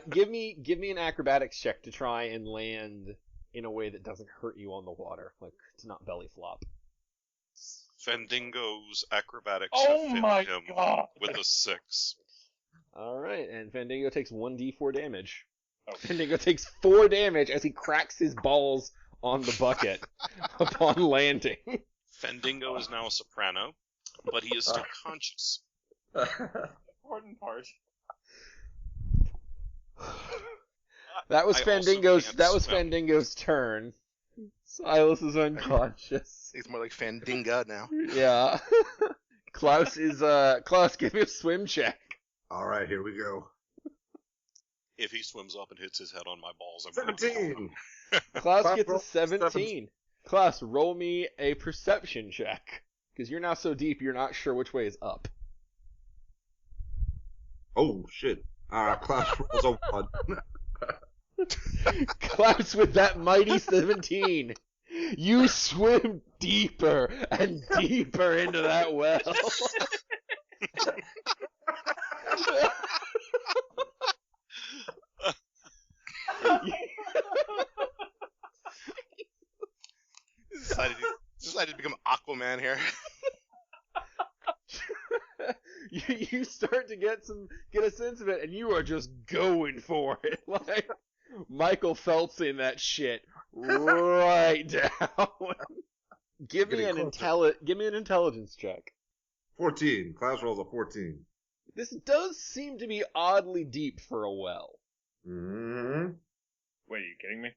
Give me an acrobatics check to try and land in a way that doesn't hurt you on the water, like to not belly flop. Fandango's acrobatics Oh have failed my him God. with a 6. Alright, and Fandango takes 1d4 damage. Oh. Fandango takes 4 damage as he cracks his balls on the bucket upon landing. Fandango is now a soprano, but he is still conscious. Important part. That was I also Fandango's can't swim. Fandango's turn. Silas is unconscious. He's more like Fandinga now. Yeah. Clouse, give me a swim check. All right, here we go. If he swims up and hits his head on my balls, I'm going to 17. Klaus Klaus gets a rolled 17. Klaus, roll me a perception check. Because you're now so deep, you're not sure which way is up. Oh, shit. Klaus rolls a 1. Klaus with that mighty 17. You swim deeper and deeper into that well. Decided to become Aquaman here. you start to get a sense of it, and you are just going for it, like Michael Phelps in that shit right down. Give me an intelligence check. 14. Klaus rolls a 14. This does seem to be oddly deep for a well. Mm-hmm. Wait, are you kidding me?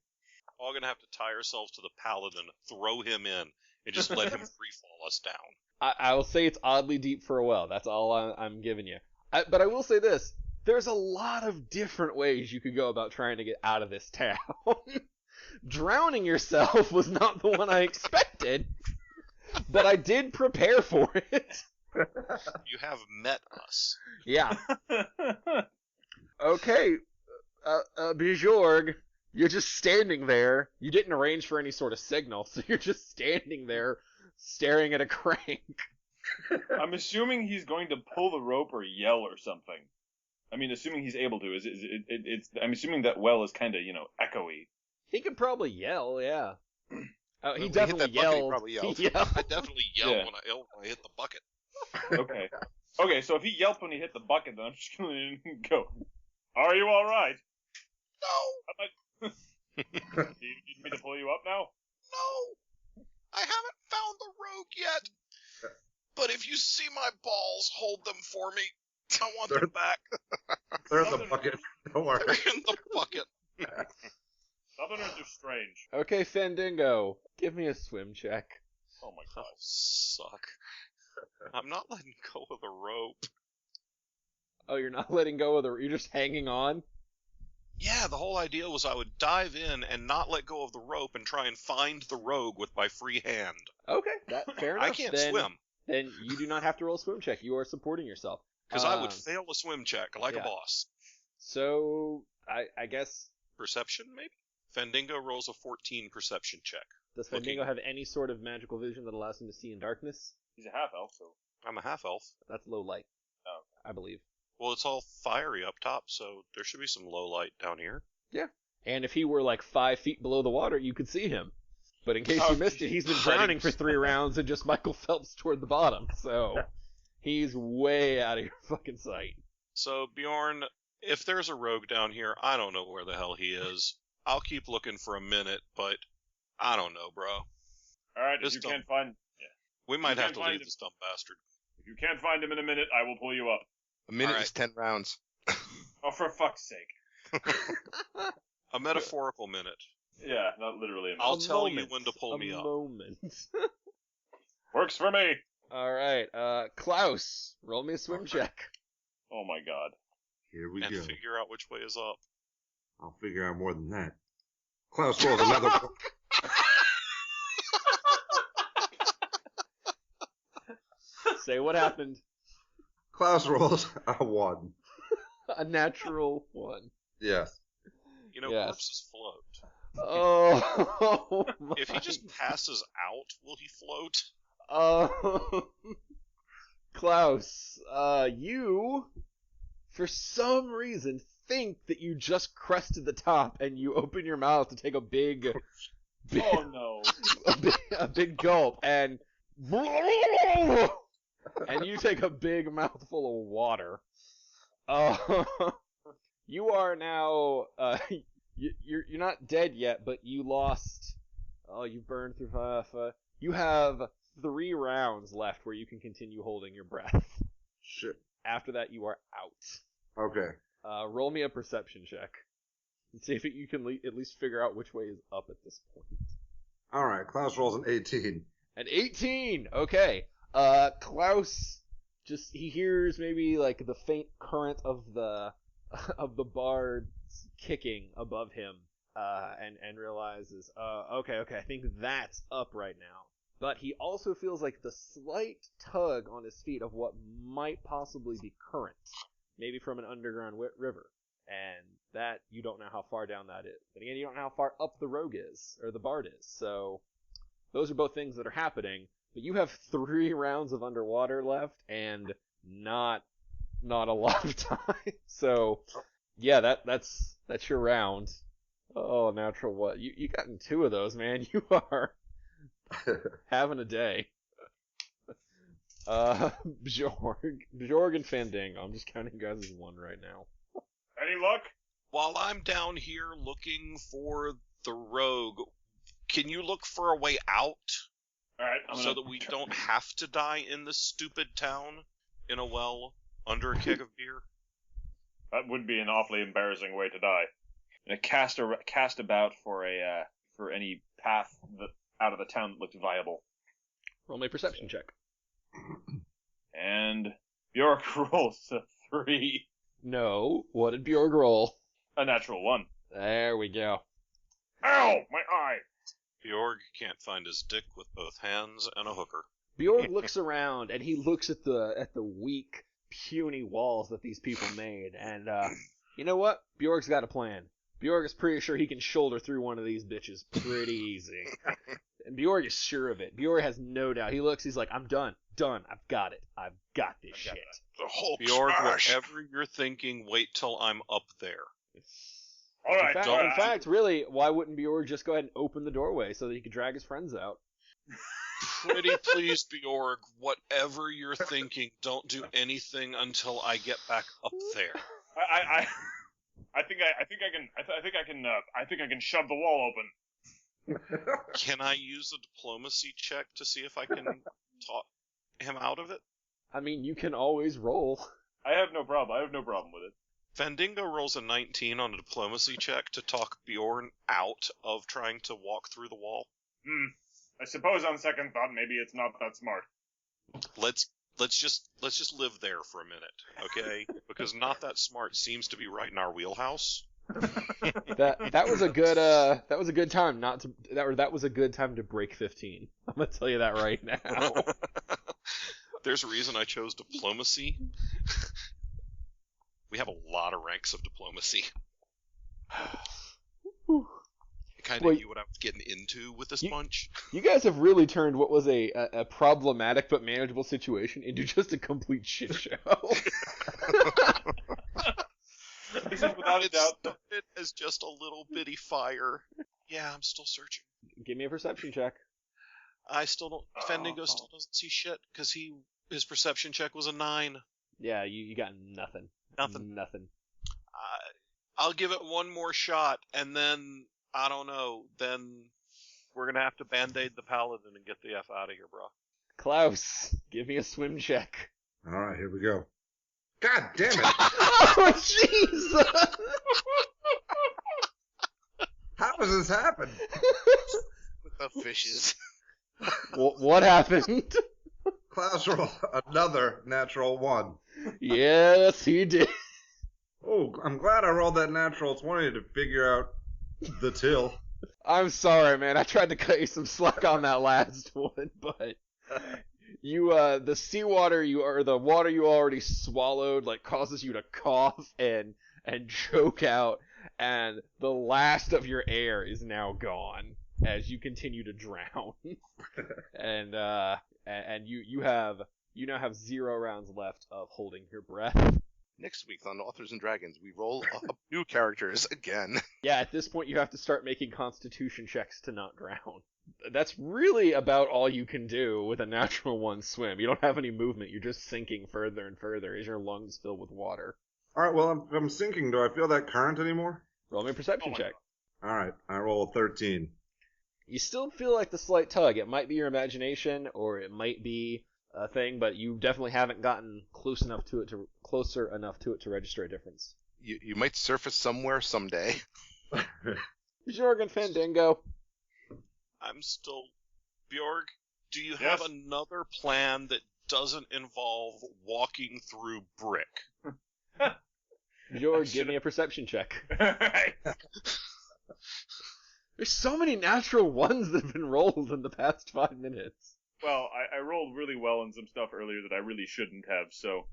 We're all going to have to tie ourselves to the Paladin, throw him in, and just let him freefall us down. I will say it's oddly deep for a well. That's all I'm giving you. But I will say this. There's a lot of different ways you could go about trying to get out of this town. Drowning yourself was not the one I expected, but I did prepare for it. You have met us. Yeah. Okay. Bjorg, you're just standing there. You didn't arrange for any sort of signal, so you're just standing there staring at a crank. I'm assuming he's going to pull the rope or yell or something. I mean, assuming he's able to. I'm assuming that well is kind of, echoey. He could probably yell, yeah. Oh, he When we hit definitely that bucket, he yelled. probably yelled. He yelled. I definitely yelled Yeah. when I hit the bucket. Okay. Okay, so if he yelped when he hit the bucket, then I'm just going to go, "Are you all right? No! Do you need me to pull you up now?" No! I haven't found the rogue yet. But if you see my balls, hold them for me. I want them back. They're in the bucket. Don't worry. They're in the bucket. Southerners are strange. Okay, Fandango, give me a swim check. Oh my Oh, god. suck. I'm not letting go of the rope. Oh, you're not letting go of you're just hanging on? Yeah, the whole idea was I would dive in and not let go of the rope and try and find the rogue with my free hand. Okay, fair enough. I can't then, swim, Then you do not have to roll a swim check. You are supporting yourself. because I would fail a swim check like yeah. a boss. So, I guess, Perception, maybe? Fandango rolls a 14 perception check. does Fandango have any sort of magical vision that allows him to see in darkness? He's a half-elf, so... I'm a half-elf. That's low light. Oh. I believe. Well, it's all fiery up top, so there should be some low light down here. Yeah. And if he were like 5 feet below the water, you could see him. But in case you missed it, he's been drowning for 3 rounds and just Michael Phelps toward the bottom. So he's way out of your fucking sight. So, Bjorn, if there's a rogue down here, I don't know where the hell he is. I'll keep looking for a minute, but I don't know, bro. Alright, if This you dumb- can't find... We might have can't to find leave him. this dumb bastard. If you can't find him in a minute, I will pull you up. A minute Alright. is 10 rounds. Oh, for fuck's sake. A metaphorical minute. Yeah, not literally a I'll moment. tell you when to pull me up. Moment. Works for me. All right, Clouse, roll me a swim check. Oh my god. Here we And go. figure out which way is up. I'll figure out more than that. Klaus rolls another one. Say what happened. Klaus rolls a 1. A natural 1. Yes. You know, Yes. corpses float. Oh, If he just passes out, will he float? Klaus, you, for some reason, think that you just crested the top, and you open your mouth to take a big Oh no. a big gulp, and you take a big mouthful of water. You are now you're not dead yet, but you lost. Oh, you burned through 5. You have 3 rounds left where you can continue holding your breath. Shit. After that, you are out. Okay. Roll me a perception check. And see if you can at least figure out which way is up at this point. Alright, Klaus rolls an 18. An 18! Okay. Klaus he hears maybe like the faint current of the bard's kicking above him, and realizes, okay, I think that's up right now. But he also feels like the slight tug on his feet of what might possibly be current, maybe from an underground river. And that, you don't know how far down that is. And again, you don't know how far up the rogue is, or the bard is. So, those are both things that are happening. But you have 3 rounds of underwater left, and not a lot of time. So, yeah, that's your round. Oh, natural what? You gotten 2 of those, man. You are having a day. Bjorg and Fandango. I'm just counting you guys as 1 right now. Any luck? While I'm down here looking for the rogue, can you look for a way out? Alright, So that we don't have to die in this stupid town in a well under a keg of beer? That would be an awfully embarrassing way to die. And cast about for any path out of the town that looked viable. Roll me a perception check. And Bjork rolls a 3. No. What did Bjorg roll? A natural 1. There we go. Ow! My eye! Bjorg can't find his dick with both hands and a hooker. Bjorg looks around, and he looks at the weak, puny walls that these people made, and, you know what? Bjorg's got a plan. Bjorg is pretty sure he can shoulder through one of these bitches pretty easy. And Bjorg is sure of it. Bjorg has no doubt. He looks, he's like, I'm done. I've got it. I've got this shit. The Hulk Bjorg, smash. whatever you're thinking, wait till I'm up there. Alright, In fact, really, why wouldn't Bjorg just go ahead and open the doorway so that he could drag his friends out? Pretty please, Bjorg, whatever you're thinking, don't do anything until I get back up there. I think I can shove the wall open. Can I use a diplomacy check to see if I can talk him out of it? I mean, you can always roll. I have no problem with it. Fandango rolls a 19 on a diplomacy check to talk Bjorn out of trying to walk through the wall. I suppose on second thought, maybe it's not that smart. Let's just live there for a minute, okay? Because not that smart seems to be right in our wheelhouse. That was a good time that was a good time to break 15. I'm gonna tell you that right now. There's a reason I chose diplomacy. We have a lot of ranks of diplomacy. I kind of knew what I was getting into with this bunch. You guys have really turned what was a problematic but manageable situation into just a complete shit show. This is without a doubt. It is just a little bitty fire. Yeah, I'm still searching. Give me a perception check. I still don't. Fandango still doesn't see shit because his perception check was a 9. Yeah, you got nothing. Nothing. I'll give it one more shot, and then I don't know. Then we're gonna have to band-aid the Paladin and get the F out of here, bro. Klaus, give me a swim check. Alright, here we go. God damn it! Oh, jeez! How does this happen? With the fishes. What happened? Clouse rolled another natural 1. Yes, he did. Oh, I'm glad I rolled that natural 20 to figure out the till. I'm sorry, man. I tried to cut you some slack on that last one, but the seawater the water you already swallowed like causes you to cough and choke out, and the last of your air is now gone as you continue to drown. and you now have 0 rounds left of holding your breath. Next week on Authors and Dragons, we roll up new characters again. Yeah, at this point you have to start making constitution checks to not drown. That's really about all you can do with a natural 1 swim. You don't have any movement, you're just sinking further and further as your lungs fill with water. Alright, well, I'm sinking. Do I feel that current anymore? Roll me a perception check. Alright, I roll a 13. You still feel like the slight tug. It might be your imagination, or it might be a thing, but you definitely haven't gotten closer enough to it to register a difference. You might surface somewhere someday. Jorgen Fandango. I'm still... Bjorg, do you have another plan that doesn't involve walking through brick? Jorg, give me a perception check. Alright. There's so many natural 1s that have been rolled in the past 5 minutes. Well, I rolled really well on some stuff earlier that I really shouldn't have, so...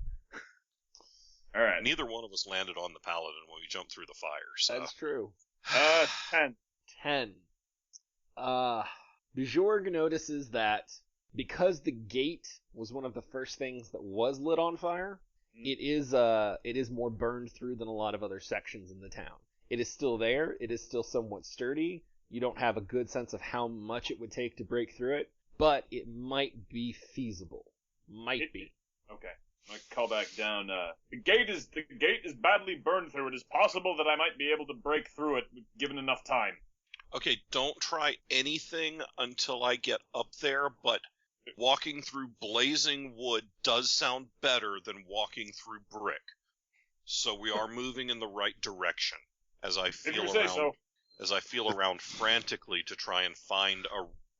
Alright. Neither one of us landed on the Paladin when we jumped through the fire, so... That's true. 10. 10. Bjorg notices that because the gate was one of the first things that was lit on fire, it is more burned through than a lot of other sections in the town. It is still there. It is still somewhat sturdy. You don't have a good sense of how much it would take to break through it, but it might be feasible. Might be. Okay. I call back down. The gate is badly burned through. It is possible that I might be able to break through it given enough time. Okay, don't try anything until I get up there, but walking through blazing wood does sound better than walking through brick. So we are moving in the right direction as I feel around frantically to try and find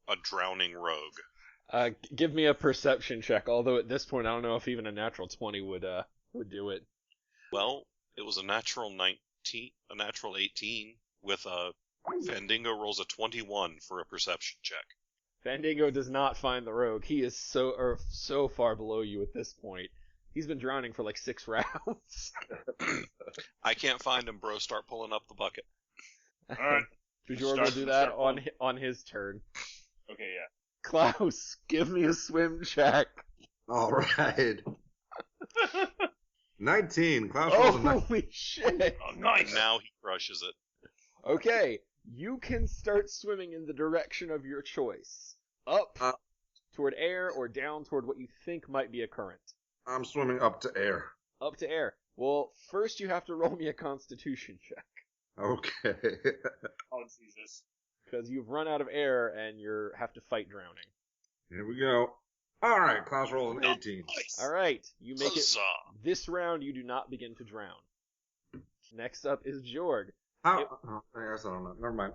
a drowning rogue. Give me a perception check, although at this point I don't know if even a natural 20 would do it. Well, it was a natural 18 with a Fandango rolls a 21 for a perception check. Fandango does not find the rogue. He is so far below you at this point. He's been drowning for like 6 rounds. I can't find him, bro. Start pulling up the bucket. Alright. Bjorg will do that on his turn. Okay, yeah. Clouse, give me a swim check. Alright. 19. Clouse rolls a 19. Holy shit. Oh, nice. And now he crushes it. Okay, you can start swimming in the direction of your choice. Up toward air or down toward what you think might be a current. I'm swimming up to air. Up to air. Well, first you have to roll me a constitution check. Okay. Oh, Jesus. Because you've run out of air and you have to fight drowning. Here we go. Alright, Clouse rolls an 18. Nice. Alright, you make it. Huzzah. This round you do not begin to drown. Next up is Jorg. I guess I don't know. Never mind.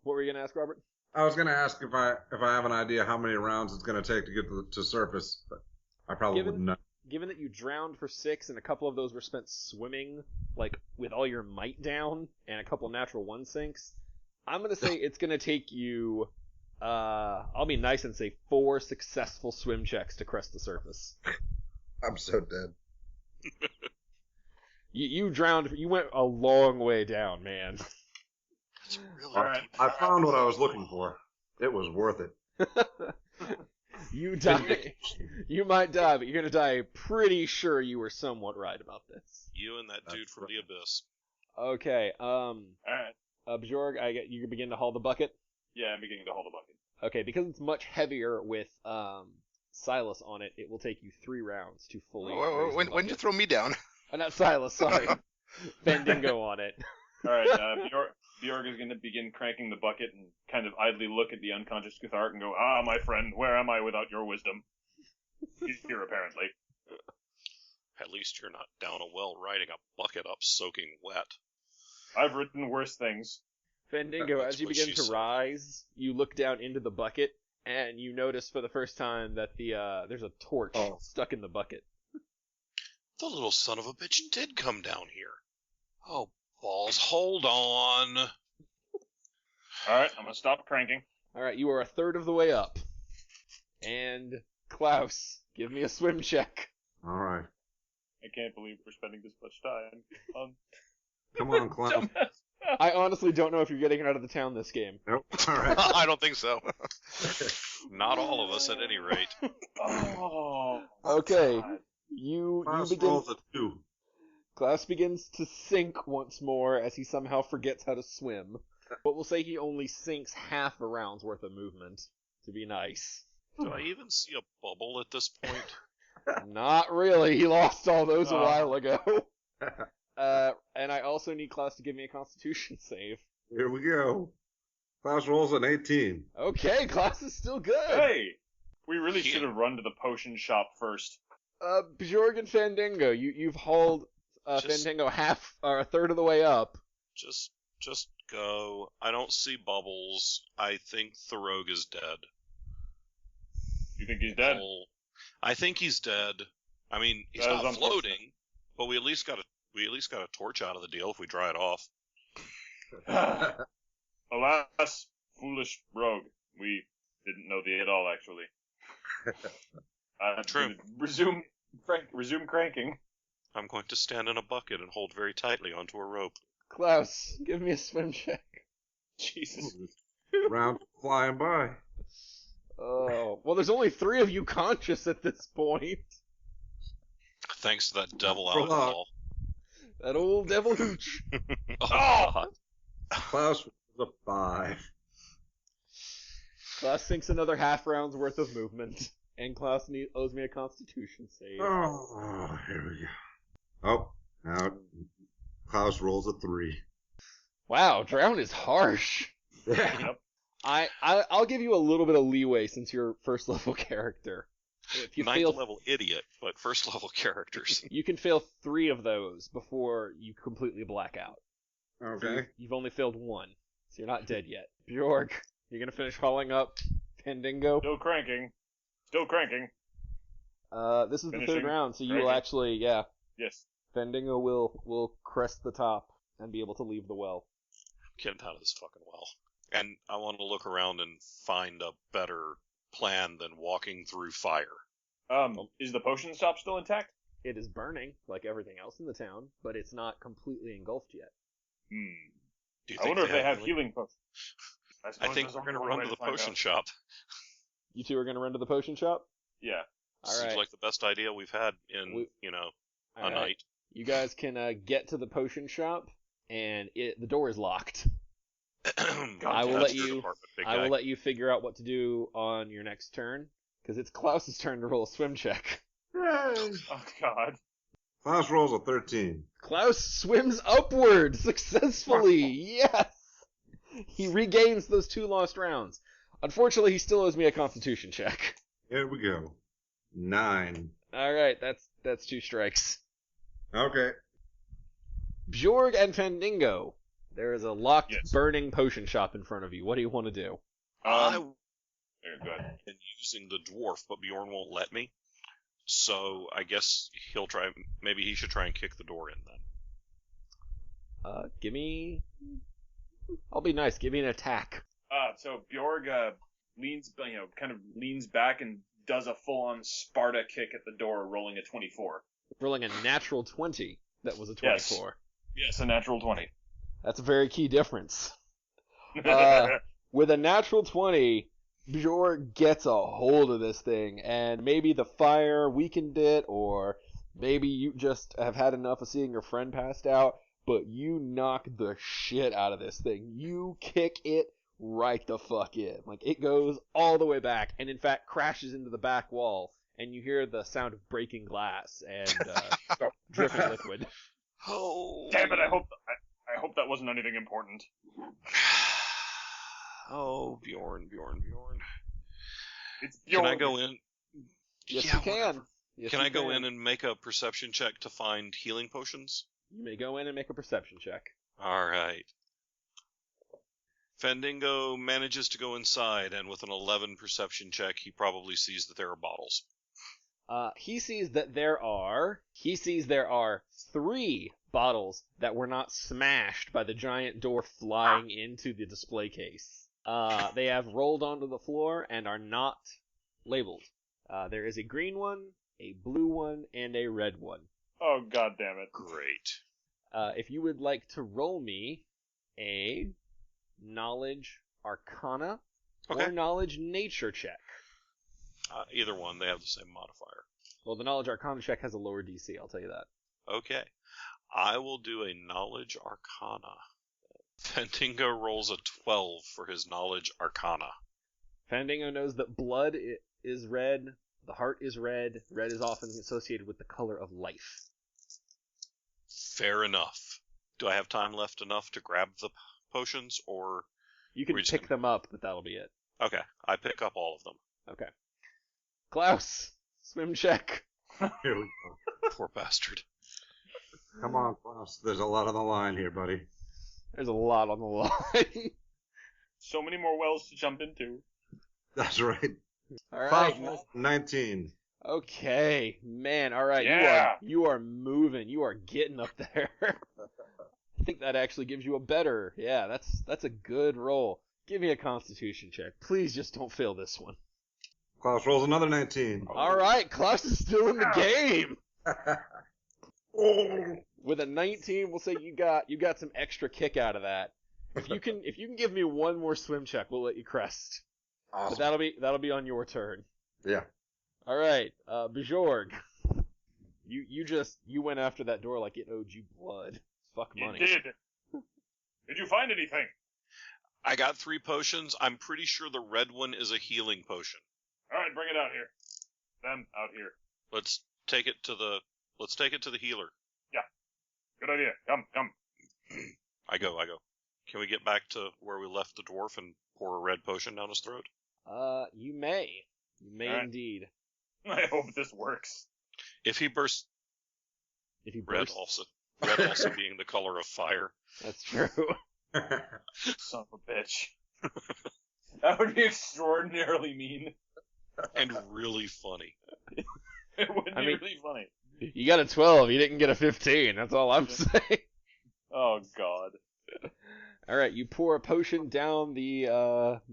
What were you going to ask, Robert? I was going to ask if I have an idea how many rounds it's going to take to get to surface, but I probably wouldn't know. Given that you drowned for 6 and a couple of those were spent swimming, like with all your might down, and a couple natural 1 sinks, I'm going to say it's going to take you, I'll be nice and say 4 successful swim checks to crest the surface. I'm so dead. You drowned, you went a long way down, man. That's really Alright. I found what I was looking for. It was worth it. You die. You might die, but you're going to die pretty sure you were somewhat right about this. you and that dude from the abyss. Okay, Alright. Bjorg, you can begin to haul the bucket. Yeah, I'm beginning to hold the bucket. Okay, because it's much heavier with Silas on it, it will take you 3 rounds to fully. When did you throw me down? Not Silas, sorry. Fandango on it. Alright, Bjorg is going to begin cranking the bucket and kind of idly look at the unconscious Cthulhu and go, "Ah, my friend, where am I without your wisdom?" He's here, apparently. At least you're not down a well riding a bucket up soaking wet. I've written worse things. Fandingo, That's as you what begin she to said. rise, you look down into the bucket, and you notice for the first time that there's a torch stuck in the bucket. The little son of a bitch did come down here. Oh, balls. Hold on. Alright, I'm gonna stop cranking. Alright, you are a third of the way up. And Clouse, give me a swim check. All right. I can't believe we're spending this much time on Come on, Clown. I honestly don't know if you're getting out of the town this game. Nope. All right. I don't think so. Not all of us, at any rate. Oh. Okay, God. you Klaus begin. rolls a 2. Klaus begins to sink once more as he somehow forgets how to swim. But we'll say he only sinks half a round's worth of movement, to be nice. Do I even see a bubble at this point? Not really, he lost all those a while ago. And I also need Klaus to give me a constitution save. Here we go. Klaus rolls an 18. Okay, Klaus is still good! Hey! We really Yeah. should have run to the potion shop first. Bjorg and Fandango, you've hauled Just- Fandango half, or a third of the way up. Just go. I don't see bubbles. I think the rogue is dead. You think he's dead? I think he's dead. I mean, he's That is not unfortunate. floating, but we at least got a torch out of the deal if we dry it off. Alas, foolish rogue. We didn't know thee at all, actually. True. Resume cranking. I'm going to stand in a bucket and hold very tightly onto a rope. Klaus, give me a swim check. Jesus. Round flying by. Oh, well, there's only 3 of you conscious at this point. Thanks to that devil For luck. alcohol. That old devil hooch. Oh, God. Klaus rolls a 5. Klaus sinks another half round's worth of movement, and Klaus owes me a constitution save. Oh, here we go. Oh, now Klaus rolls a 3. Wow, drown is harsh. Yeah. I'll give you a little bit of leeway since you're first level character. If you Ninth fail, level idiot, but first level characters. you can fail 3 of those before you completely black out. Okay. You've only failed 1, so you're not dead yet. Bjorg, you're gonna finish hauling up Pandingo. Still cranking. Still cranking. This is the Finishing. 3rd round, so you will Cranking. actually, Yes. Pandingo will crest the top and be able to leave the well. Get him out of this fucking well. And I want to look around and find a better plan than walking through fire. Is the potion shop still intact? It is burning, like everything else in the town, but it's not completely engulfed yet. Do you I think wonder if they have healing potions. I suppose think there's we're only going to one run way to the find potion out. shop. You 2 are going to run to the potion shop? Yeah. All Seems right. like the best idea we've had in, a All right. night. You guys can get to the potion shop, and the door is locked. I will That's let your you. department, big I guy. will let you figure out what to do on your next turn, because it's Klaus's turn to roll a swim check. Yay. Oh, God. Klaus rolls a 13. Klaus swims upward successfully. Yes, he regains those 2 lost rounds. Unfortunately, he still owes me a Constitution check. Here we go. 9. All right, that's 2 strikes. Okay. Bjorg and Fandingo. There is a locked, Yes. burning potion shop in front of you. What do you want to do? I Very good. am using the dwarf, but Bjorn won't let me. So I guess he'll try. Maybe he should try and kick the door in then. Give me. I'll be nice. Give me an attack. So Bjorg kind of leans back and does a full-on Sparta kick at the door, rolling a 24. Rolling a natural 20. That was a Yes. 24. Yes, a natural 20. That's a very key difference. With a natural 20, Bjorg gets a hold of this thing, and maybe the fire weakened it, or maybe you just have had enough of seeing your friend passed out, but you knock the shit out of this thing. You kick it right the fuck in. Like, it goes all the way back, and in fact crashes into the back wall, and you hear the sound of breaking glass and dripping liquid. Oh, Damn it! I hope that wasn't anything important. Oh, Bjorn. It's Can Bjorg. I go in? Yes, Yeah, you can. whatever. Yes, Can you I go in and make a perception check to find healing potions? You may go in and make a perception check. All right. Fendingo manages to go inside, and with an 11 perception check, he probably sees that there are bottles. He sees there are 3 bottles that were not smashed by the giant dwarf flying into the display case. They have rolled onto the floor and are not labeled. There is a green one, a blue one, and a red one. Oh, god damn it. Great. If you would like to roll me a knowledge arcana or knowledge nature check. Either one, they have the same modifier. Well, the knowledge arcana check has a lower DC, I'll tell you that. Okay. I will do a knowledge arcana. Fendingo rolls a 12 for his knowledge arcana. Fandingo knows that blood is red, the heart is red. Red is often associated with the color of life. Fair enough. Do I have time left enough to grab the potions, or... You can pick them up, but that'll be it. Okay, I pick up all of them. Okay. Klaus, swim check. Here we go. Poor bastard. Come on, Klaus. There's a lot on the line here, buddy. There's a lot on the line. So many more wells to jump into. That's right. All right. 19. Okay, man. All right. Yeah. You are moving. You are getting up there. I think that actually gives you a better. Yeah, that's a good roll. Give me a Constitution check, please. Just don't fail this one. Klaus rolls another 19. All right, Klaus is still in the game. With a 19, we'll say you got some extra kick out of that. If you can give me one more swim check, we'll let you crest. Awesome. But that'll be on your turn. Yeah. All right, Bjorg. You went after that door like it owed you blood. Fuck money. You did. Did you find anything? I got 3 potions. I'm pretty sure the red one is a healing potion. All right, bring it out here. Them out here. Let's take it to the healer. Yeah. Good idea. Come. I go. Can we get back to where we left the dwarf and pour a red potion down his throat? You may. You may All right. Indeed. I hope this works. If he bursts, red also being the color of fire. That's true. Son of a bitch. That would be extraordinarily mean. And really funny. It would be really funny. You got a 12. You didn't get a 15. That's all I'm saying. Oh, God. All right, you pour a potion down the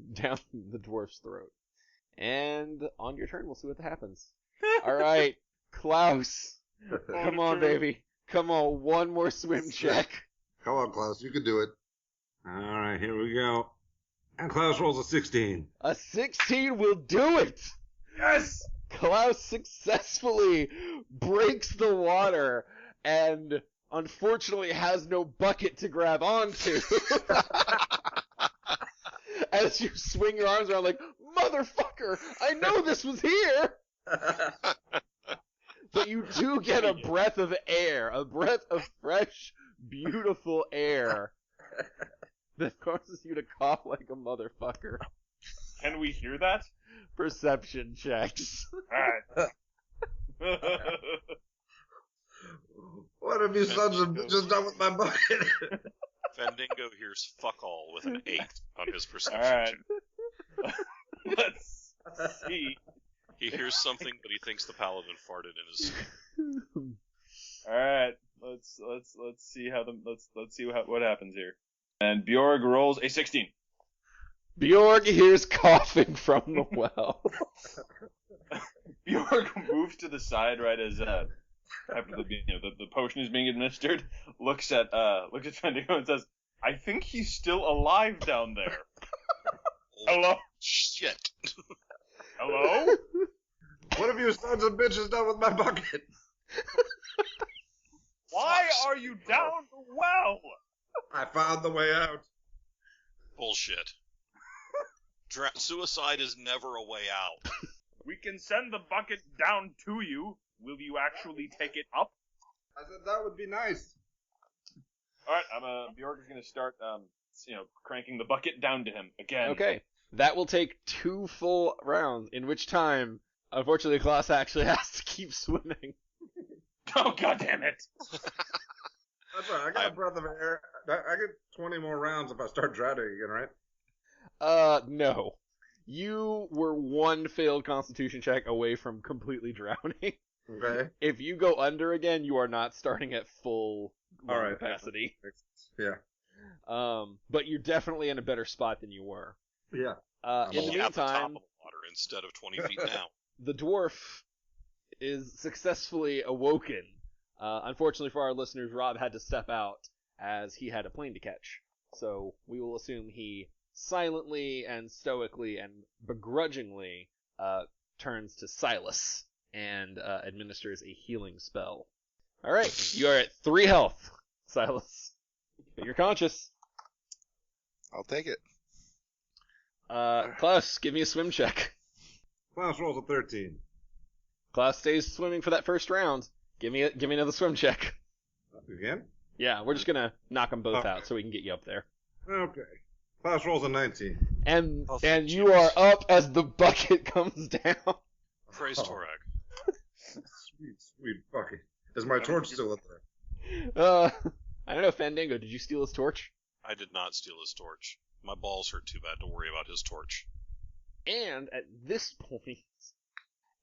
dwarf's throat, and on your turn, we'll see what happens. All right, Klaus, come on, baby, come on, one more swim check. Come on, Klaus, you can do it. All right, here we go. And Klaus rolls a 16. A 16 will do it. Yes. Klaus successfully breaks the water and unfortunately has no bucket to grab onto. As you swing your arms around like, motherfucker, I know this was here! But you do get a breath of air, a breath of fresh, beautiful air that causes you to cough like a motherfucker. Can we hear that? Perception checks. Alright. What have you sons of bitches done with my bucket? Fendingo hears fuck all with an 8 on his perception Alright. check. Let's see. He hears something, but he thinks the paladin farted in his sleep. Alright. Let's see what happens here. And Bjorg rolls a 16. Bjorg hears coughing from the well. Bjorg moves to the side right as after the potion is being administered. Looks at Fendigo and says, "I think he's still alive down there." Hello? Shit. Hello? What have you sons of bitches done with my bucket? Why are you down the well? I found the way out. Bullshit. Suicide is never a way out. We can send the bucket down to you. Will you actually take it up? I said that would be nice. Alright, Bjorg is gonna start, cranking the bucket down to him again. Okay. That will take 2 full rounds, in which time, unfortunately, Klaus actually has to keep swimming. Oh, goddammit! That's right, I got a breath of air. I get 20 more rounds if I start drowning again, right? No. You were one failed Constitution check away from completely drowning. Okay. If you go under again, you are not starting at full lung All right. capacity. Yeah. But you're definitely in a better spot than you were. Yeah. In the At the top meantime, of the water instead of 20 feet down. the dwarf is successfully awoken. Unfortunately for our listeners, Rob had to step out as he had a plane to catch. So we will assume he silently and stoically and begrudgingly turns to Silas and administers a healing spell. All right, you are at 3 health, Silas. But you're conscious. I'll take it. Clouse, give me a swim check. Clouse rolls a 13. Clouse stays swimming for that first round. Give me another swim check. Again? Yeah, we're just gonna knock them both Okay. out so we can get you up there. Okay. Clouse rolls a 19. And Oh, and you jeez. are up as the bucket comes down. Praise Oh. Torag. Sweet bucket. Is my torch still up there? I don't know, Fandango, did you steal his torch? I did not steal his torch. My balls hurt too bad to worry about his torch. And at this point,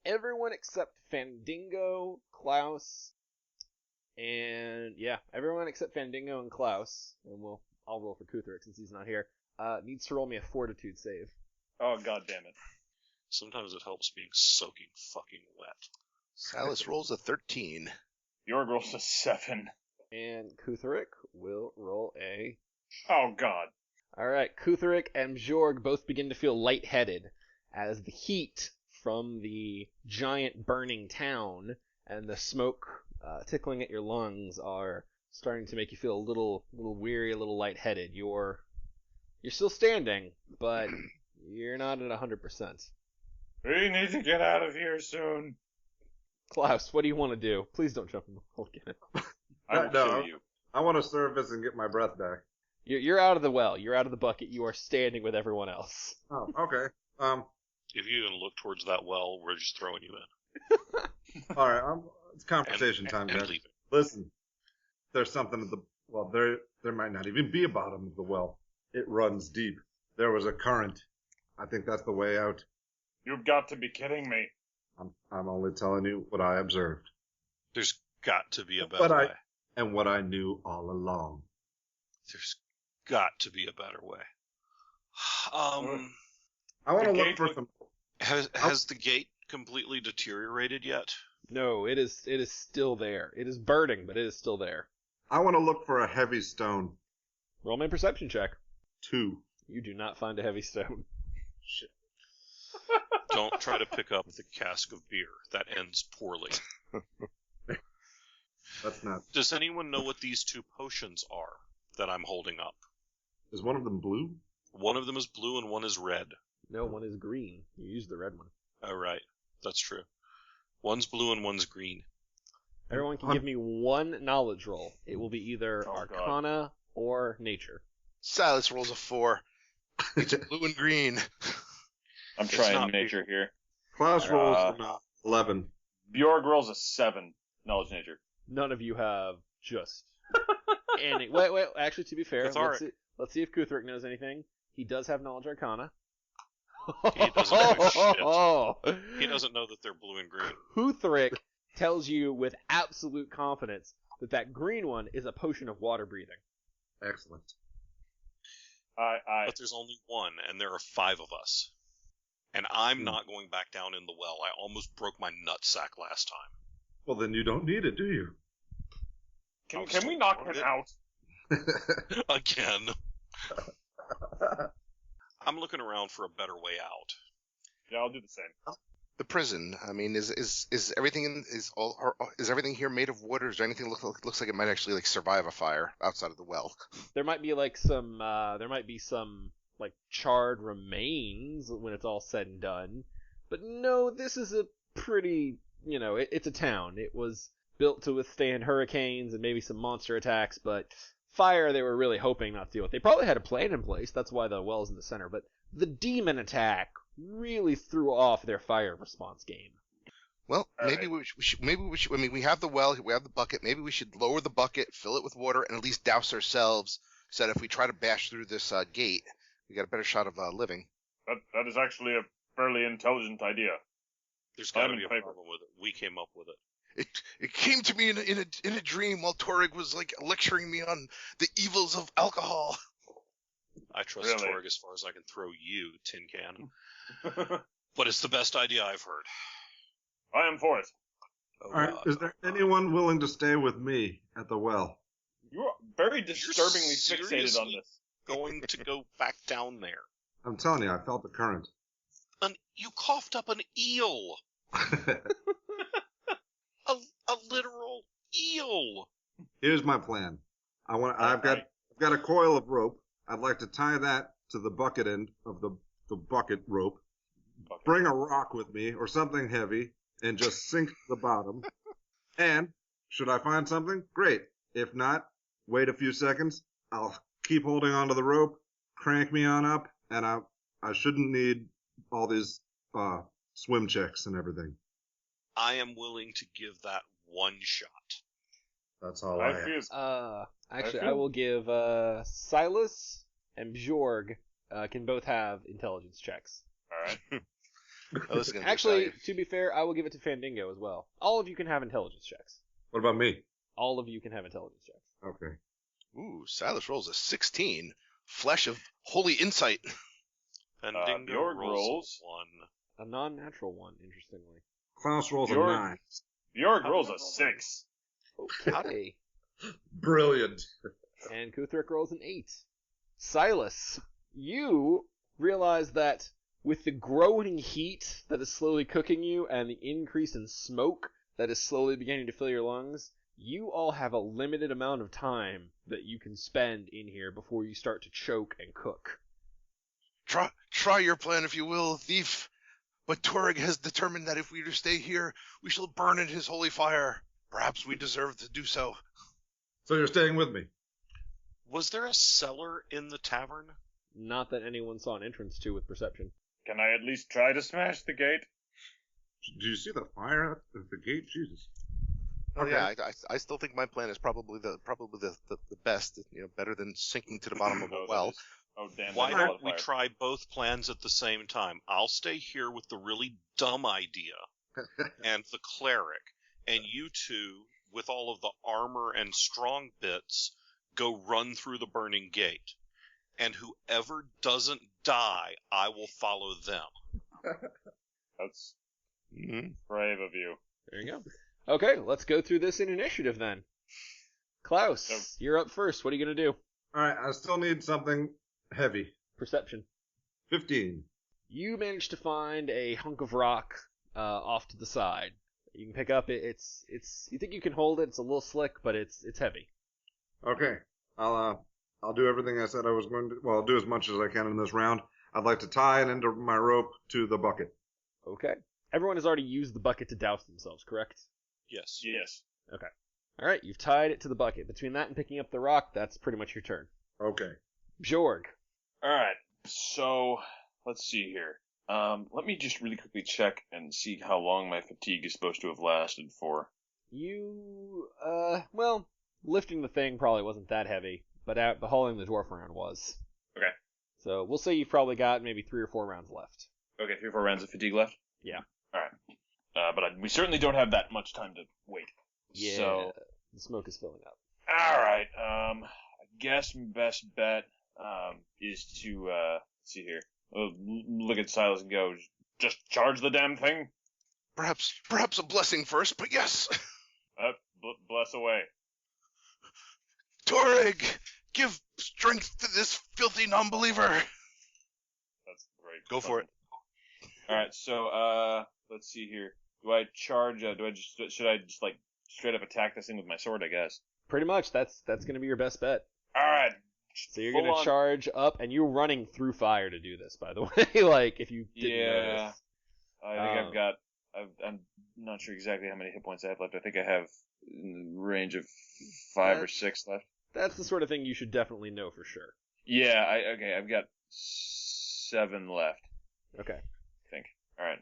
everyone except Fandango, Clouse, and everyone except Fandango and Clouse, and I'll roll for Kutherick since he's not here, needs to roll me a fortitude save. Oh, god damn it. Sometimes it helps being soaking fucking wet. Silas rolls a 13. Bjorg rolls a 7. And Kutherick will roll a... Oh god. Alright, Kutherick and Bjorg both begin to feel lightheaded as the heat from the giant burning town and the smoke tickling at your lungs are starting to make you feel a little weary, a little lightheaded. You're still standing, but you're not at 100%. We need to get out of here soon. Klaus, what do you want to do? Please don't jump in the hole again. I will No. kill you. I want to surface and get my breath back. You're out of the well. You're out of the bucket. You are standing with everyone else. Oh, okay. If you even look towards that well, we're just throwing you in. All right. It's conversation time, and guys. leaving. Listen, there's something at the well. There might not even be a bottom of the well. It runs deep. There was a current. I think that's the way out. You've got to be kidding me. I'm only telling you what I observed There's got to be a better way. and what I knew all along. There's got to be a better way. I want to The look gate for was- some. Has the gate completely deteriorated yet? No, it is still there. It is burning, but it is still there. I want to look for a heavy stone. Roll me a perception check. 2. You do not find a heavy stone. Shit. Don't try to pick up the cask of beer. That ends poorly. That's not. Does anyone know what these 2 potions are that I'm holding up? Is one of them blue? One of them is blue and one is red. No, one is green. You used the red one. Oh, right. That's true. One's blue and one's green. Everyone can give me one knowledge roll. It will be either Oh, God. Arcana or Nature. Silas rolls a 4. It's blue and green. I'm It's trying not nature here. Klaus Uh, rolls an 11. Bjorg rolls a 7. Knowledge nature. None of you have just any. Wait. Actually, to be fair, Kutherick. let's see if Kutherick knows anything. He does have knowledge Arcana. He doesn't know shit. Oh. He doesn't know that they're blue and green. Kutherick tells you with absolute confidence that green one is a potion of water breathing. Excellent. But there's only one, and there are 5 of us. And I'm not going back down in the well. I almost broke my nutsack last time. Well, then you don't need it, do you? Can we knock him out? Again. I'm looking around for a better way out. Yeah, I'll do the same. The prison. I mean, is everything is everything here made of wood, or is there anything looks like it might actually like survive a fire outside of the well? There might be some like charred remains when it's all said and done. But no, this is a pretty, it's a town. It was built to withstand hurricanes and maybe some monster attacks, but fire they were really hoping not to deal with. They probably had a plan in place, that's why the well's in the center, but the demon attack really threw off their fire response game. Well, All maybe right. we should. I mean, we have the well, we have the bucket. Maybe we should lower the bucket, fill it with water, and at least douse ourselves, so that if we try to bash through this gate, we got a better shot of living. That is actually a fairly intelligent idea. There's got to I'm be in a favor. problem with it. We came up with it. It came to me in a dream while Torg was like lecturing me on the evils of alcohol. I trust Really? Torg as far as I can throw you, Tin Can. But it's the best idea I've heard. I am for it. Oh, All right, God. is there anyone willing to stay with me at the well? You are very disturbingly fixated on seriously this. going to go back down there? I'm telling you, I felt the current. You coughed up an eel. A literal eel. Here's my plan. I've got a coil of rope. I'd like to tie that to the bucket end of the bucket rope. Bring a rock with me or something heavy and just sink to the bottom. And should I find something? Great. If not, wait a few seconds. I'll keep holding onto the rope, crank me on up, and I shouldn't need all these swim checks and everything. I am willing to give that one shot. That's all I I feel Actually, I I feel- will give Silas and Bjorg can both have intelligence checks. all right. Oh, this is gonna be Actually, exciting. to be fair, I will give it to Fandango as well. All of you can have intelligence checks. What about me? All of you can have intelligence checks. Okay. Ooh, Silas rolls a 16. Flesh of holy insight. Fandango Bjorg rolls rolls. one. A non-natural one, interestingly. Klaus rolls Bjorg- a 9. Bjorg rolls a 6. Okay. Brilliant. And Kuthric rolls an 8. Silas, you realize that with the growing heat that is slowly cooking you and the increase in smoke that is slowly beginning to fill your lungs, you all have a limited amount of time that you can spend in here before you start to choke and cook. Try your plan if you will, thief. But Torg has determined that if we do stay here, we shall burn in his holy fire. Perhaps we deserve to do so. So you're staying with me? Was there a cellar in the tavern? Not that anyone saw an entrance to with perception. Can I at least try to smash the gate? Do you see the fire at the gate? Jesus. Oh Okay. yeah, I still think my plan is probably the best. Better than sinking to the bottom of a Oh, that well. is- Oh, damn. Why that is don't we fire. try both plans at the same time? I'll stay here with the really dumb idea and the cleric, and you two, with all of the armor and strong bits, go run through the burning gate. And whoever doesn't die, I will follow them. That's Mm-hmm. brave of you. There you go. Okay, let's go through this in initiative then. Klaus, So- you're up first. What are you going to do? All right, I still need something heavy. Perception. 15. You managed to find a hunk of rock off to the side. You can pick up. It's. You think you can hold it? It's a little slick, but it's heavy. Okay. I'll do everything I said I was going to. Well, I'll do as much as I can in this round. I'd like to tie an end of my rope to the bucket. Okay. Everyone has already used the bucket to douse themselves, correct? Yes. Yes. All right. You've tied it to the bucket. Between that and picking up the rock, that's pretty much your turn. Okay. Bjorg. All right. So let's see here. Let me just really quickly check and see how long my fatigue is supposed to have lasted for. You. Well, lifting the thing probably wasn't that heavy, but hauling the dwarf around was. Okay. So we'll say you've probably got maybe 3 or 4 rounds left. Okay, 3 or 4 rounds of fatigue left. Yeah. All right. But we certainly don't have that much time to wait. Yeah. So, The smoke is filling up. all right. I guess my best bet is to let's see here. Look at Silas and go. Just charge the damn thing. Perhaps a blessing first, but yes. Bless away. Torg, give strength to this filthy non-believer. That's great. Go for it. All right. So let's see here. Do I charge? Should I just like straight up attack this thing with my sword? I guess. Pretty much, that's going to be your best bet. All right. So you're Full going to on- charge up, and you're running through fire to do this, by the way. Like, if you didn't Yeah. notice. I think I've got. I'm not sure exactly how many hit points I have left. I think I have in the range of 5 or 6 left. That's the sort of thing you should definitely know for sure. Yeah. I've got 7 left. Okay. I think. All right.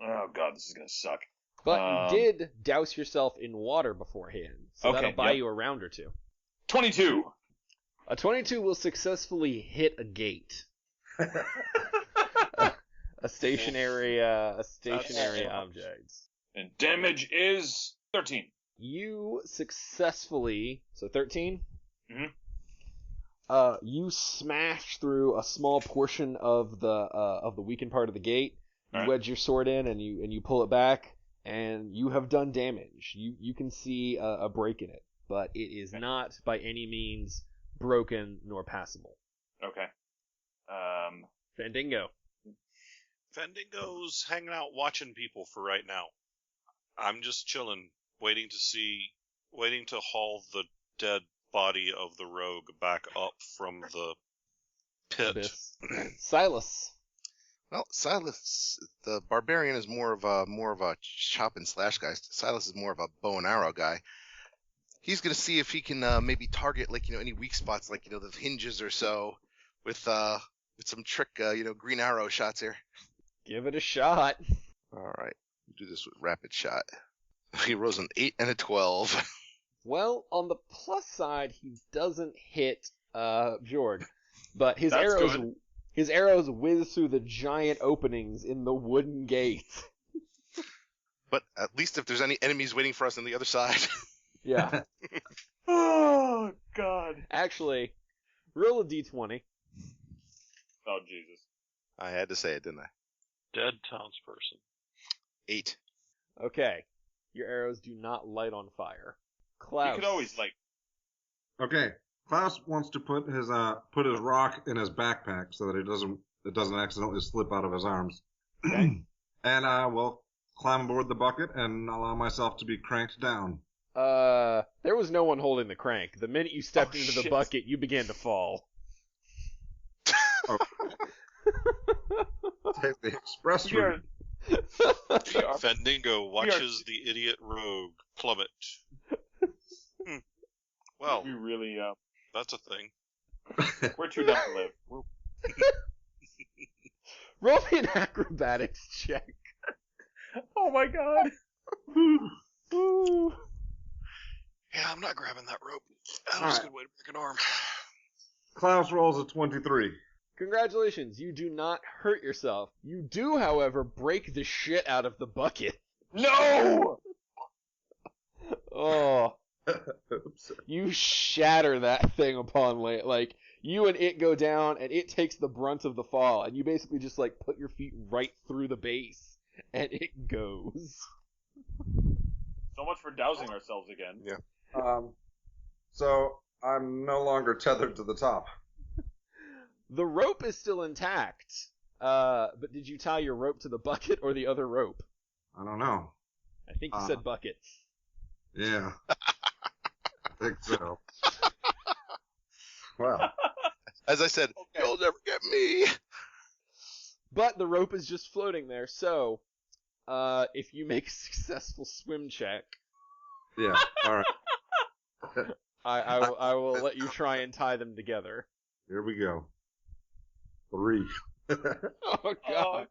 Oh god, this is gonna suck. But you did douse yourself in water beforehand, so Okay, that'll buy yep. you a round or two. 22. A 22 will successfully hit a gate. A stationary object. And damage is 13. You successfully, so 13? Mhm. You smash through a small portion of the weakened part of the gate. You Alright. wedge your sword in and you pull it back, and you have done damage. You can see a break in it, but it is not by any means broken nor passable. Okay. Fandingo. Fandingo's hanging out watching people for right now. I'm just chilling, waiting to haul the dead body of the rogue back up from the pit. Abyss. Silas. Well, Silas, the barbarian, is more of a chop and slash guy. Silas is more of a bow and arrow guy. He's gonna see if he can maybe target any weak spots, the hinges or so, with some trick green arrow shots here. Give it a shot. All right, do this with rapid shot. He rolls an 8 and a 12. Well, on the plus side, he doesn't hit Bjorg, but his That's arrows good. his arrows whiz through the giant openings in the wooden gate. But at least if there's any enemies waiting for us on the other side. Yeah. Oh, God. Actually, roll a d20. Oh, Jesus. I had to say it, didn't I? Dead townsperson. 8. Okay. Your arrows do not light on fire. Clouse. You could always, Okay, Klaus wants to put his rock in his backpack so that it doesn't accidentally slip out of his arms. Okay. And I will climb aboard the bucket and allow myself to be cranked down. There was no one holding the crank. The minute you stepped Oh, into the shit. bucket, you began to fall. Take the express We are, route. we are, Fandingo watches the idiot rogue plummet. Well, we really, that's a thing. we're too dumb to live. Roll me an acrobatics check. Oh, my God. Ooh. Yeah, I'm not grabbing that rope. That All was a right. good way to break an arm. Klaus rolls a 23. Congratulations, you do not hurt yourself. You do, however, break the shit out of the bucket. No! Oh, Oops. you shatter that thing upon you and it go down, and it takes the brunt of the fall, and you basically just put your feet right through the base, and it goes. So much for dousing ourselves again. Yeah. So I'm no longer tethered to the top. The rope is still intact, but did you tie your rope to the bucket or the other rope? I don't know. I think you said bucket. Yeah. I think so. Well, As I said, Okay. you'll never get me. But the rope is just floating there, so if you make a successful swim check, yeah. All right. I will let you try and tie them together. Here we go. 3. Oh god.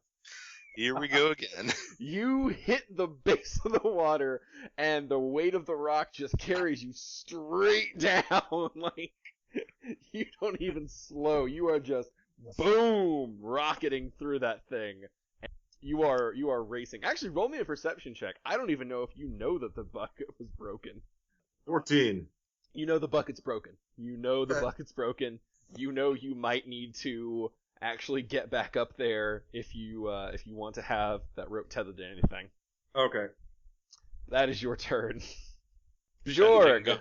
Here we go again. You hit the base of the water, and the weight of the rock just carries you straight down. You don't even slow. You are just boom rocketing through that thing. And you are racing. Actually, roll me a perception check. I don't even know if you know that the bucket was broken. 14. You know the bucket's broken. You know the bucket's broken. You know you might need to actually get back up there if you want to have that rope tethered to anything. Okay. That is your turn. Bjorg!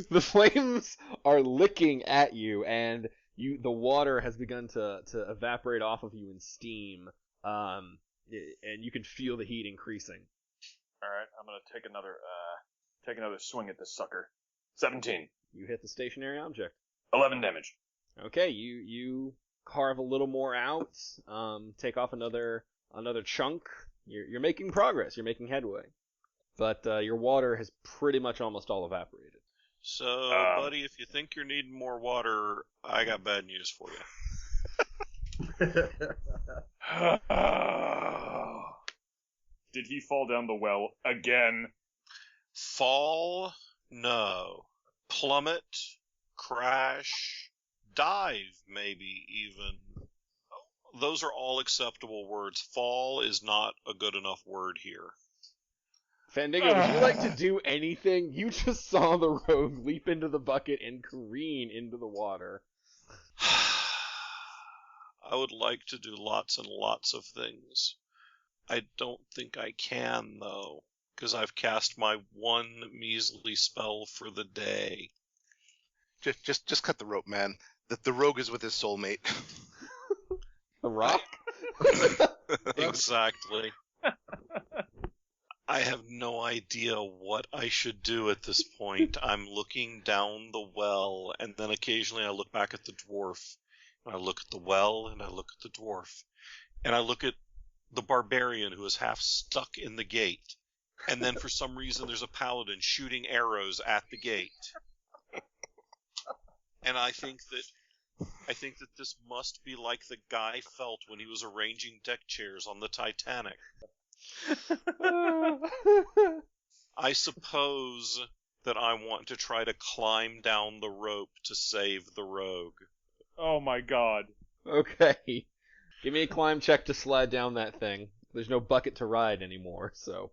The flames are licking at you, and the water has begun to evaporate off of you in steam, and you can feel the heat increasing. All right, I'm gonna take another swing at this sucker. 17. You hit the stationary object. 11 damage. Okay, you carve a little more out, take off another chunk. You're making progress. You're making headway, but your water has pretty much almost all evaporated. So, buddy, if you think you're needing more water, I got bad news for you. Did he fall down the well again? Fall? No. Plummet? Crash? dive, maybe, even. Those are all acceptable words. Fall is not a good enough word here. Fandango, would you like to do anything? You just saw the rogue leap into the bucket and careen into the water. I would like to do lots and lots of things. I don't think I can, though, because I've cast my one measly spell for the day. Just cut the rope, man. The rogue is with his soulmate. The rock? Exactly. I have no idea what I should do at this point. I'm looking down the well, and then occasionally I look back at the dwarf. And I look at the well, and I look at the dwarf. And I look at the barbarian who is half stuck in the gate. And then for some reason there's a paladin shooting arrows at the gate. And I think that this must be like the guy felt when he was arranging deck chairs on the Titanic. I suppose that I want to try to climb down the rope to save the rogue. Oh my god. Okay. Give me a climb check to slide down that thing. There's no bucket to ride anymore, so.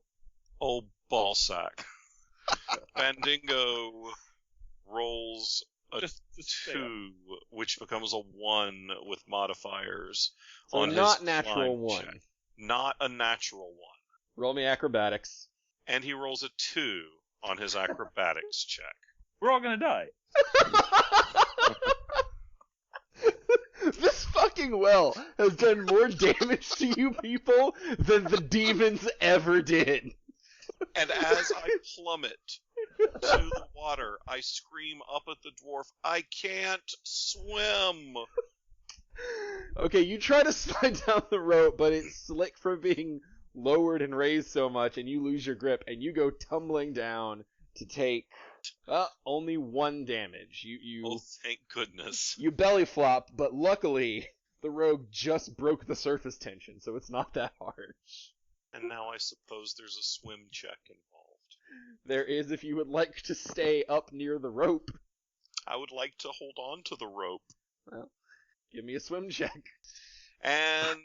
Oh, ballsack. Fandango rolls a Just 2, which becomes a 1 with modifiers. So on not his natural climb 1. check. Not a natural 1. Roll me acrobatics. And he rolls a 2 on his acrobatics check. We're all gonna die. This fucking well has done more damage to you people than the demons ever did. And as I plummet to the water, I scream up at the dwarf, I can't swim! Okay, you try to slide down the rope, but it's slick from being lowered and raised so much, and you lose your grip, and you go tumbling down to take only 1 damage. Oh, thank goodness. You belly flop, but luckily the rogue just broke the surface tension, so it's not that hard. And now I suppose there's a swim check involved. There is if you would like to stay up near the rope. I would like to hold on to the rope. Well, give me a swim check. And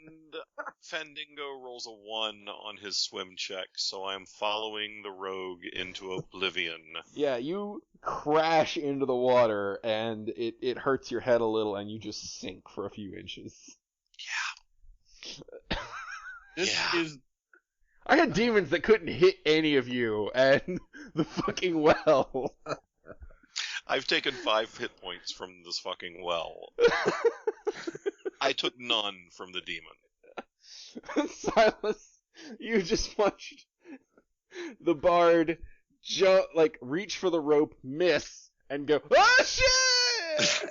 Fandango rolls a 1 on his swim check, so I am following the rogue into oblivion. Yeah, you crash into the water, and it hurts your head a little, and you just sink for a few inches. Yeah. This is I had demons that couldn't hit any of you, and the fucking well. I've taken 5 hit points from this fucking well. I took none from the demon. Silas, you just watched the bard reach for the rope, miss, and go, "Oh shit!"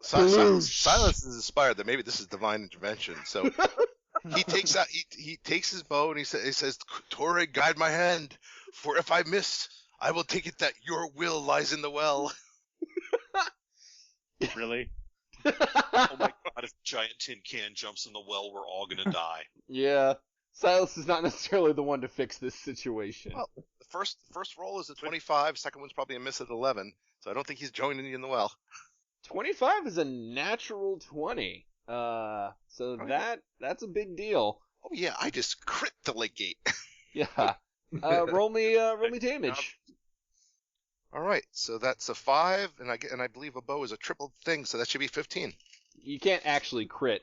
Silas is inspired that maybe this is divine intervention. So he takes his bow and he says, "Toreg, guide my hand, for if I miss, I will take it that your will lies in the well." really. Oh my god, if giant tin can jumps in the well, we're all gonna die. Yeah, Silas is not necessarily the one to fix this situation. Well, the first roll is a 25, second one's probably a miss at 11, so I don't think he's joining you in the well. 25 is a natural 20. So that's a big deal. Oh yeah, I just crit the lake gate. Yeah. Roll me damage. All right, so that's a 5, and I believe a bow is a triple thing, so that should be 15. You can't actually crit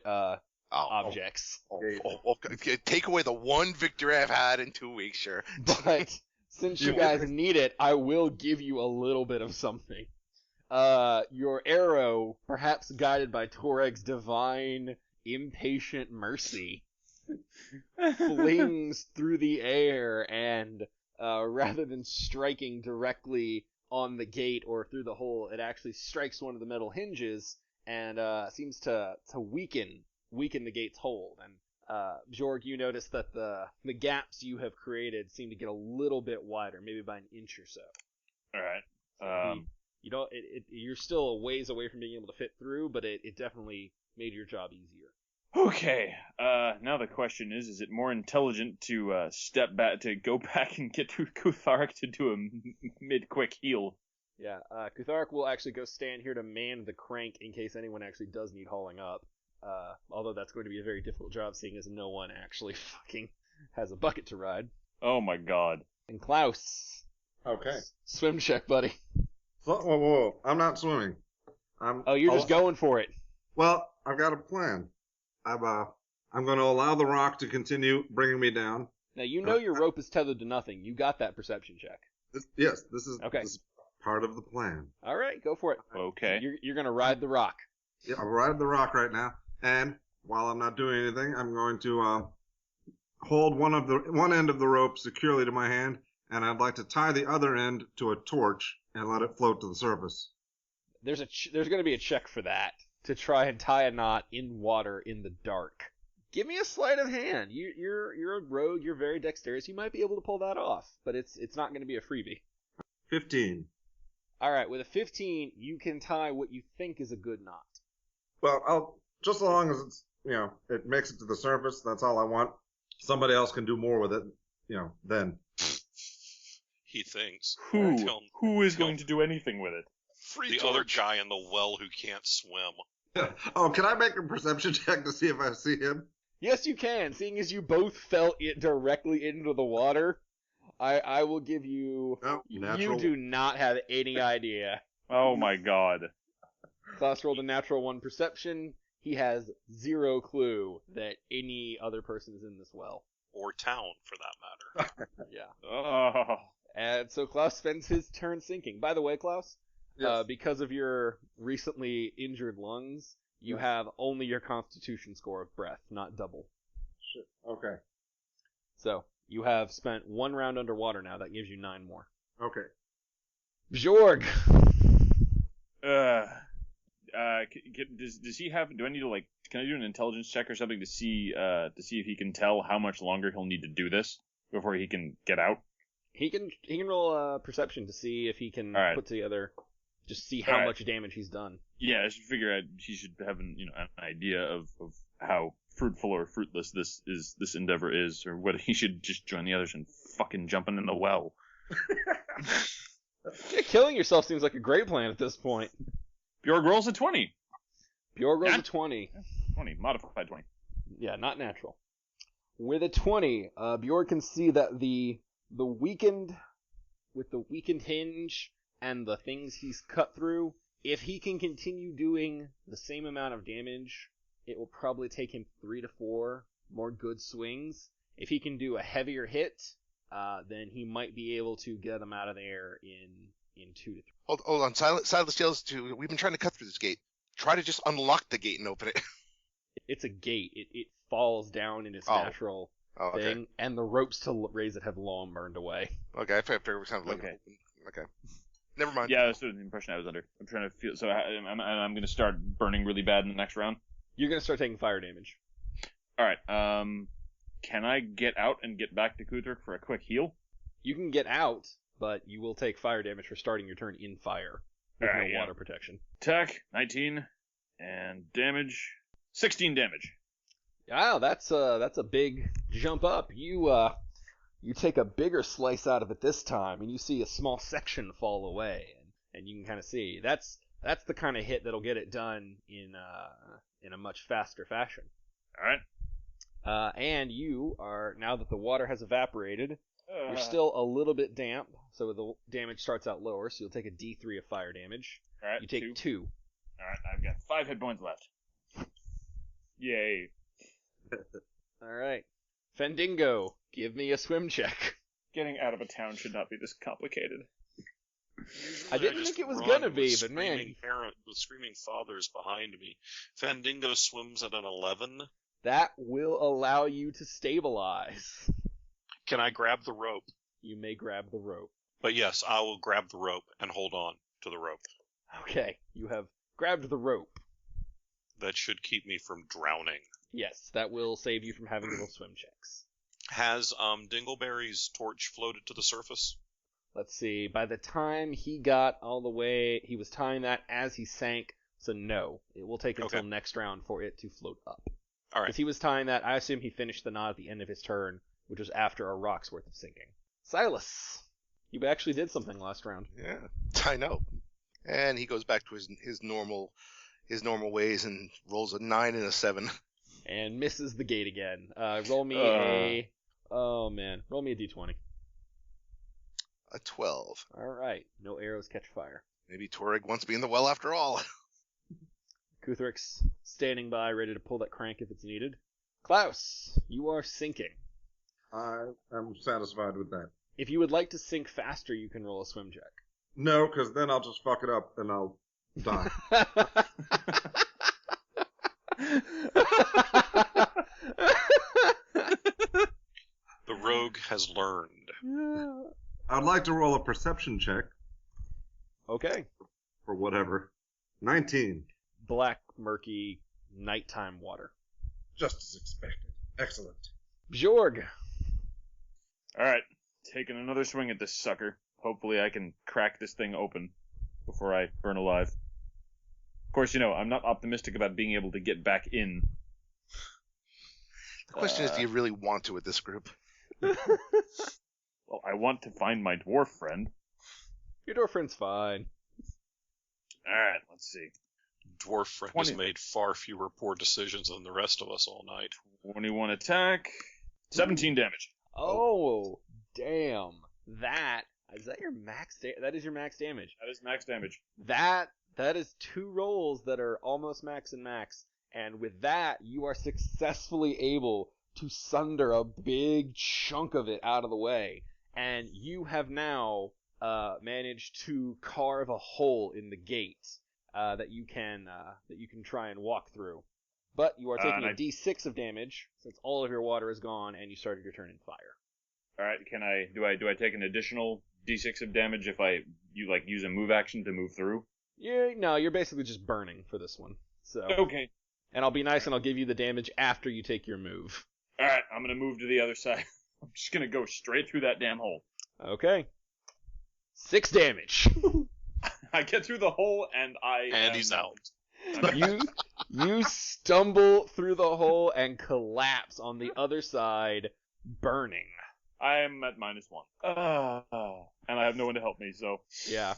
objects. Okay. Take away the one victory I've had in 2 weeks, sure. But since you guys need it, I will give you a little bit of something. Your arrow, perhaps guided by Toreg's divine, impatient mercy, flings through the air and, rather than striking directly on the gate or through the hole, it actually strikes one of the metal hinges and seems to weaken the gate's hold. And Jorg, you notice that the gaps you have created seem to get a little bit wider, maybe by an inch or so. All right. You don't. You're still a ways away from being able to fit through, but it definitely made your job easier. Okay. Now the question is it more intelligent to step back, to go back and get to Kuthark to do a mid-quick heal? Yeah, Kutharik will actually go stand here to man the crank in case anyone actually does need hauling up. Although that's going to be a very difficult job, seeing as no one actually fucking has a bucket to ride. Oh my god. And Clouse. Okay. Swim check, buddy. So, whoa. I'm not swimming. Oh, you're just going for it. Well, I've got a plan. I'm going to allow the rock to continue bringing me down. Now, you know your rope is tethered to nothing. You got that perception check. Yes, this is Okay. This is part of the plan. All right, go for it. Okay. You're going to ride the rock. Yeah, I'm riding the rock right now, and while I'm not doing anything, I'm going to hold one end of the rope securely to my hand, and I'd like to tie the other end to a torch and let it float to the surface. There's going to be a check for that to try and tie a knot in water in the dark. Give me a sleight of hand. You're a rogue. You're very dexterous. You might be able to pull that off, but it's not going to be a freebie. 15. All right, with a 15, you can tie what you think is a good knot. Well, just as long as it's it makes it to the surface. That's all I want. Somebody else can do more with it. Then. He thinks. Who is going to do anything with it? The other guy in the well who can't swim. Oh, can I make a perception check to see if I see him? Yes, you can. Seeing as you both fell directly into the water, I will give you. Oh, You natural. do not have any idea. Oh my god. Klaus rolled a natural 1 perception. He has 0 clue that any other person is in this well. Or town, for that matter. Yeah. Oh. And so Klaus spends his turn sinking. By the way, Klaus, Yes. because of your recently injured lungs, you have only your constitution score of breath, not double. Shit. Okay. So, you have spent 1 round underwater now. That gives you 9 more. Okay. Bjorg! Does he have? Do I need to Can I do an intelligence check or something to see if he can tell how much longer he'll need to do this before he can get out? He can roll a perception to see if he can put together, just see how much damage he's done. Yeah, I should figure out he should have an idea of how fruitful or fruitless this endeavor is, or whether he should just join the others and fucking jumping in the well. Yeah, killing yourself seems like a great plan at this point. Bjorg rolls a 20. Bjorg rolls a 20. 20, modified 20. Yeah, not natural. With a 20, Bjorg can see that the weakened hinge and the things he's cut through, if he can continue doing the same amount of damage, it will probably take him 3 to 4 more good swings. If he can do a heavier hit, then he might be able to get him out of there in 2 to 3. Hold on. Silas yells to, we've been trying to cut through this gate. Try to just unlock the gate and open it. It's a gate. It falls down in its natural thing, and the ropes to raise it have long burned away. Okay, I figured it was kind of like okay. Never mind. Yeah, that's the impression I was under. I'm trying to feel. So I'm going to start burning really bad in the next round. You're going to start taking fire damage. All right. Can I get out and get back to Kuthrik for a quick heal? You can get out, but you will take fire damage for starting your turn in fire with no water protection. Attack 19 and damage 16 damage. Wow, that's a big jump up. You take a bigger slice out of it this time, and you see a small section fall away, and you can kind of see that's the kind of hit that'll get it done in a much faster fashion. All right. And you are, now that the water has evaporated, you're still a little bit damp, so the damage starts out lower. So you'll take a D3 of fire damage. All right. You take 2. All right, I've got 5 hit points left. Yay. All right. Fendingo, give me a swim check. Getting out of a town should not be this complicated. I didn't think it was gonna be, but man. With screaming fathers behind me. Fandingo swims at an 11. That will allow you to stabilize. Can I grab the rope? You may grab the rope. But yes, I will grab the rope and hold on to the rope. Okay, you have grabbed the rope. That should keep me from drowning. Yes, that will save you from having to roll swim checks. Has Dingleberry's torch floated to the surface? Let's see, by the time he got all the way, he was tying that as he sank, so no. It will take until next round for it to float up. All right. Because he was tying that, I assume he finished the knot at the end of his turn, which was after a rock's worth of sinking. Silas, you actually did something last round. Yeah. I know. And he goes back to his normal ways and rolls a 9 and a 7. And misses the gate again. Roll me roll me a d20. A 12. All right, no arrows catch fire. Maybe Toreg wants to be in the well after all. Kuthrik's standing by, ready to pull that crank if it's needed. Klaus, you are sinking. I am satisfied with that. If you would like to sink faster, you can roll a swim check. No, because then I'll just fuck it up and I'll die. The rogue has learned. I'd like to roll a perception check Okay. for whatever. 19. Black, murky, nighttime water. Just as expected. Excellent. Bjorg. Alright, taking another swing at this sucker. Hopefully I can crack this thing open before I burn alive. Of course, I'm not optimistic about being able to get back in. The question is, do you really want to with this group? Well, I want to find my dwarf friend. Your dwarf friend's fine. Alright, let's see. Dwarf friend 20. has made far fewer poor decisions than the rest of us all night. 21 attack, 17 damage. Oh, damn. Is that your max that is your max damage. That is max damage. That is 2 rolls that are almost max and max. And with that, you are successfully able to sunder a big chunk of it out of the way. And you have now managed to carve a hole in the gate that you can try and walk through. But you are taking a d6 of damage since all of your water is gone and you started your turn in fire. All right, do I take an additional d6 of damage if you use a move action to move through? You're basically just burning for this one. So Okay. And I'll be nice and I'll give you the damage after you take your move. All right, I'm gonna move to the other side. I'm just gonna go straight through that damn hole. Okay. 6 damage. I get through the hole and He's out. You stumble through the hole and collapse on the other side, burning. I am at -1. And I have no one to help me, so Yeah.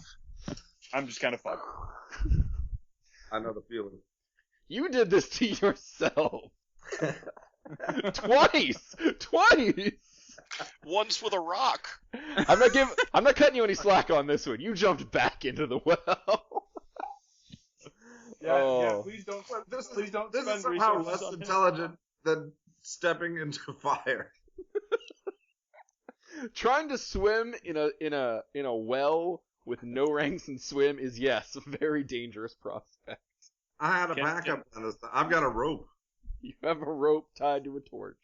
I'm just kind of fucked. I know the feeling. You did this to yourself. Twice. Once with a rock. I'm not cutting you any slack on this one. You jumped back into the well. Yeah, please don't. This spend is somehow resources less on him. intelligent than stepping into fire. Trying to swim in a well with no ranks and swim is, yes, a very dangerous prospect. I had a backup on this. I've got a rope. You have a rope tied to a torch.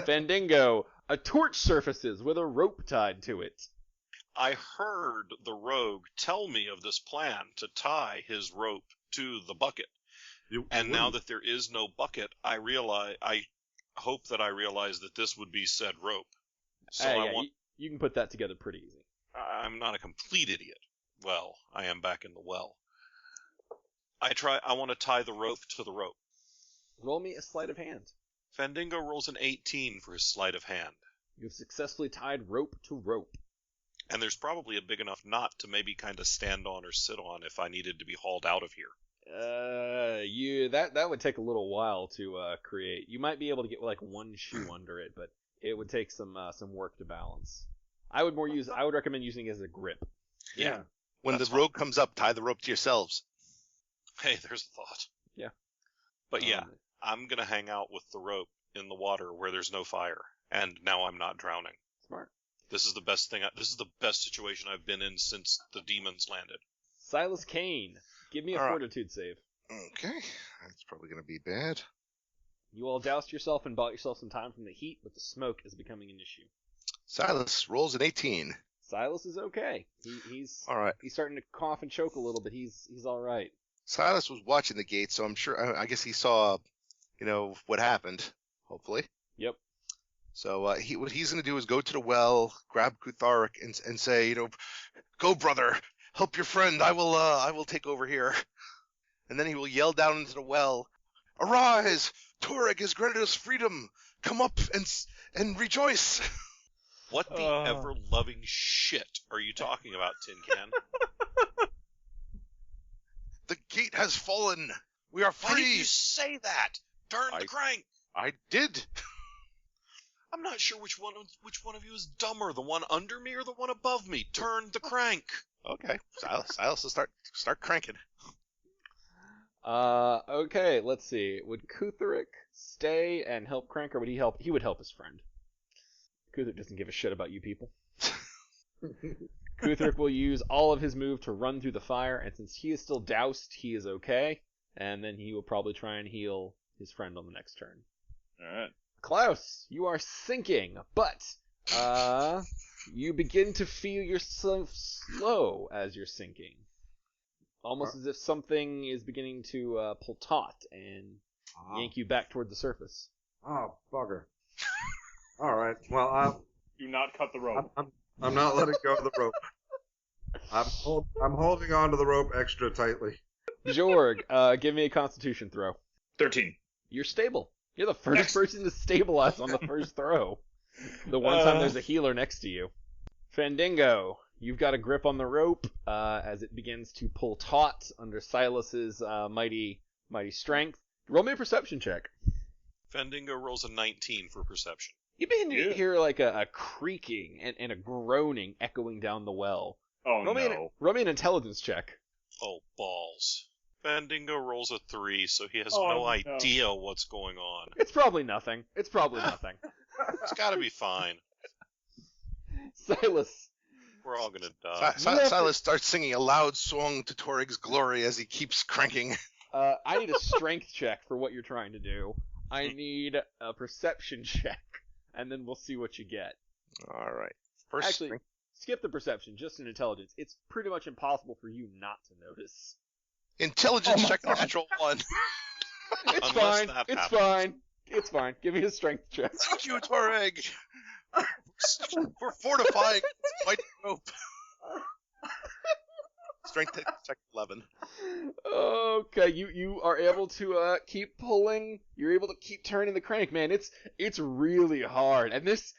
Fandango, a torch surfaces with a rope tied to it. I heard the rogue tell me of this plan to tie his rope to the bucket. And now that there is no bucket, I hope that I realize that this would be said rope. So you can put that together pretty easy. I'm not a complete idiot. Well, I am back in the well. I want to tie the rope to the rope. Roll me a sleight of hand. Fandango rolls an 18 for his sleight of hand. You've successfully tied rope to rope. And there's probably a big enough knot to maybe kind of stand on or sit on if I needed to be hauled out of here. That would take a little while to create. You might be able to get like one shoe under it, but it would take some work to balance. I would recommend using it as a grip. Yeah. When the rope comes up, tie the rope to yourselves. Hey, there's a thought. Yeah. But I'm going to hang out with the rope in the water where there's no fire. And now I'm not drowning. Smart. This is the best thing. This is the best situation I've been in since the demons landed. Silas Kane, give me a fortitude save. Okay. That's probably going to be bad. You all doused yourself and bought yourself some time from the heat, but the smoke is becoming an issue. Silas rolls an 18. Silas is okay. He's all right. He's starting to cough and choke a little, but he's all right. Silas was watching the gate, so I'm sure. I guess he saw, what happened. Hopefully. Yep. So what he's going to do is go to the well, grab Kutharik, and say, "Go, brother, help your friend. I will take over here." And then he will yell down into the well, "Arise! Toreg has granted us freedom. Come up and rejoice." What the ever-loving shit are you talking about, Tin Can? The gate has fallen. We are Why did free. you say that? Turn the crank. I did. I'm not sure which one of you is dumber, the one under me or the one above me. Turn the crank. Okay, Silas will start cranking. Okay, let's see. Would Kutherick stay and help Crank, or would he help? He would help his friend. Kutherick doesn't give a shit about you people. Kutherick will use all of his move to run through the fire, and since he is still doused, he is okay. And then he will probably try and heal his friend on the next turn. Alright. Klaus, you are sinking, but you begin to feel yourself slow as you're sinking. Almost as if something is beginning to pull taut and yank you back toward the surface. Oh, bugger. Alright, well, Do not cut the rope. I'm not letting go of the rope. I'm holding onto the rope extra tightly. Jorg, give me a constitution throw. 13. You're stable. You're the first person to stabilize on the first throw. The one time there's a healer next to you. Fandango, you've got a grip on the rope as it begins to pull taut under Silas's mighty strength. Roll me a perception check. Fandango rolls a 19 for perception. You begin to hear like a creaking and a groaning echoing down the well. Oh, Roll me an intelligence check. Oh, balls. Fandango rolls a 3, so he has no idea what's going on. It's probably nothing. It's gotta be fine. Silas. We're all gonna die. Silas starts singing a loud song to Torig's glory as he keeps cranking. I need a strength check for what you're trying to do. I need a perception check, and then we'll see what you get. All right. Actually, skip the perception, just an intelligence. It's pretty much impossible for you not to notice. Intelligence check natural 1. It's fine. It's fine. It's fine. Give me a strength check. Thank you, Torig. We're fortifying this mighty rope. Strength check 11. Okay, you are able to keep pulling. You're able to keep turning the crank, man. It's really hard, and this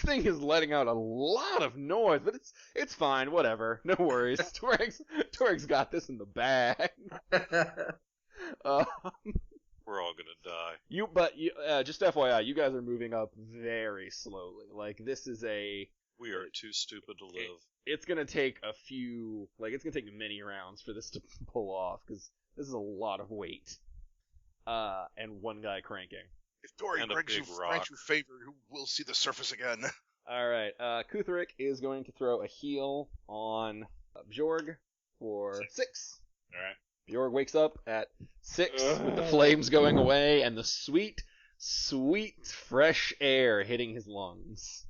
thing is letting out a lot of noise, but it's fine. Whatever, no worries. Torig's got this in the bag. We're all gonna die. Just FYI, you guys are moving up very slowly. Like this is we are too stupid to live. It's gonna take it's gonna take many rounds for this to pull off, because this is a lot of weight. And one guy cranking. If Torig grants you favor, we'll see the surface again. Alright, Kutherick is going to throw a heal on Bjorg for 6. Alright. Bjorg wakes up at 6 with the flames going away and the sweet, sweet fresh air hitting his lungs.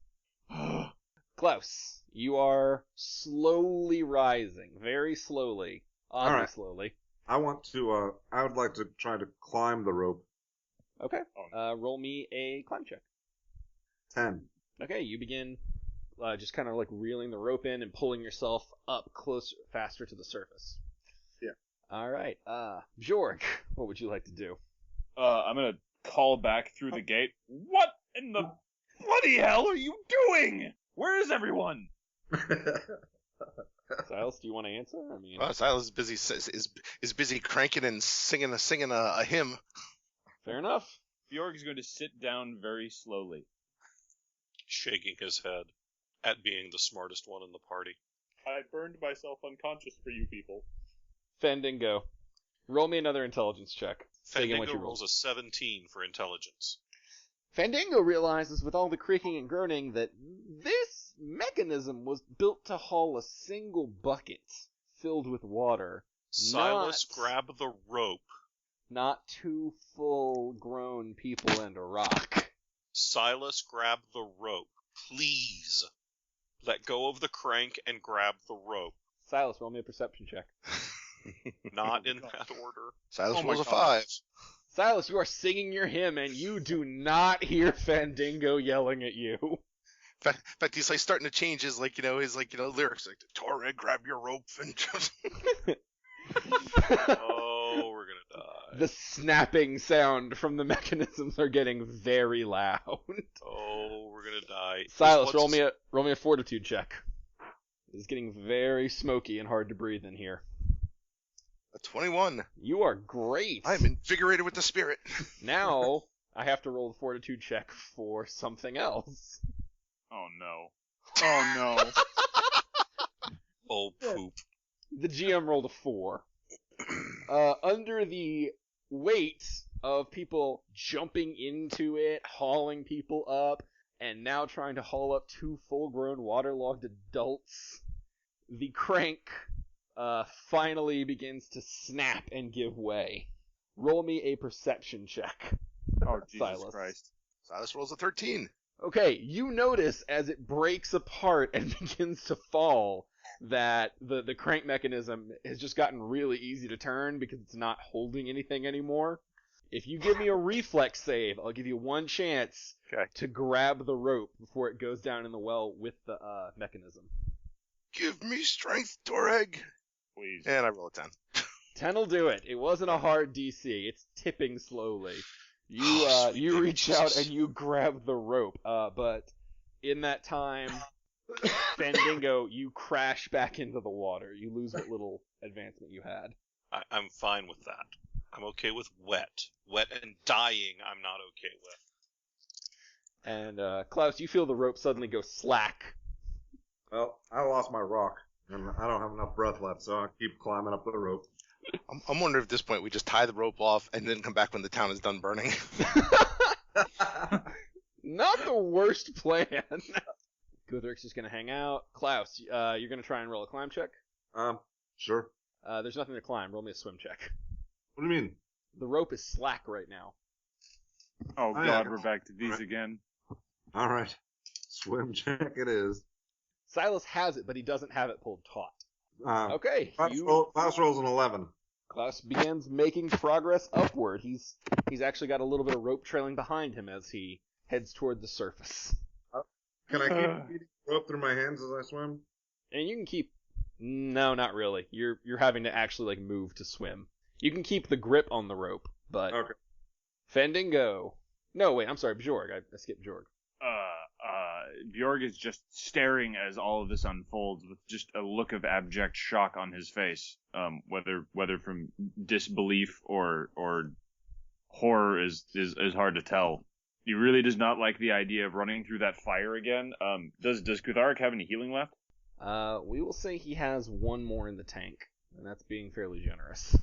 Klaus, you are slowly rising, very slowly, oddly slowly. I would like to try to climb the rope. Okay, roll me a climb check. 10. Okay, you begin just kind of like reeling the rope in and pulling yourself up faster to the surface. Yeah. Alright, Bjorg, what would you like to do? I'm gonna call back through the gate. What in the bloody hell are you doing? Where is everyone? Silas, do you want to answer? I mean, Silas is busy cranking and singing a hymn. Fair enough. Bjorg is going to sit down very slowly, shaking his head at being the smartest one in the party. I burned myself unconscious for you people. Fandango, roll me another intelligence check. Fandango rolls a 17 for intelligence. Fandango realizes with all the creaking and groaning that this mechanism was built to haul a single bucket filled with water. Silas, grab the rope. Not 2 full-grown people and a rock. Silas, grab the rope. Please. Let go of the crank and grab the rope. Silas, roll me a perception check. Not in that order. Silas rolls a 5. Silas, you are singing your hymn, and you do not hear Fandango yelling at you. In fact, he's like starting to change his lyrics, like Torig, grab your rope and. Oh, we're gonna die. The snapping sound from the mechanisms are getting very loud. Oh, we're gonna die. Silas, roll me a fortitude check. It's getting very smoky and hard to breathe in here. A 21. You are great. I'm invigorated with the spirit. Now I have to roll the fortitude check for something else. Oh no. Oh no. Oh, poop. The GM rolled a 4. Under the weight of people jumping into it, hauling people up, and now trying to haul up 2 full-grown waterlogged adults, the crank finally begins to snap and give way. Roll me a perception check. Oh, Jesus Silas. Christ. Silas rolls a 13. Okay, you notice as it breaks apart and begins to fall that the crank mechanism has just gotten really easy to turn because it's not holding anything anymore. If you give me a reflex save, I'll give you one chance to grab the rope before it goes down in the well with the mechanism. Give me strength, Toreg. Please. And I roll a 10. 10 will do it. It wasn't a hard DC. It's tipping slowly. You reach out and you grab the rope, but in that time, Fandingo, you crash back into the water. You lose what little advancement you had. I'm fine with that. I'm okay with wet. Wet and dying, I'm not okay with. And, Clouse, you feel the rope suddenly go slack. Well, I lost my rock, and I don't have enough breath left, so I keep climbing up the rope. I'm wondering if at this point we just tie the rope off and then come back when the town is done burning. Not the worst plan. Guthric's just gonna hang out. Clouse, you're gonna try and roll a climb check? Sure. There's nothing to climb. Roll me a swim check. What do you mean? The rope is slack right now. Oh Oh, God, yeah. we're back to these Right. again. All right. Swim check it is. Silas has it, but he doesn't have it pulled taut. Okay, Klaus rolls an 11. Klaus begins making progress upward. He's actually got a little bit of rope trailing behind him as he heads toward the surface. Can I keep feeding the rope through my hands as I swim? And you can keep... No, not really. You're having to actually move to swim. You can keep the grip on the rope, but... Okay. Fandingo. No, wait, I'm sorry, Bjorg. I skipped Bjorg. Bjorg is just staring as all of this unfolds with just a look of abject shock on his face. Whether from disbelief or horror is hard to tell. He really does not like the idea of running through that fire again. Does Kutharik have any healing left? We will say he has one more in the tank, and that's being fairly generous.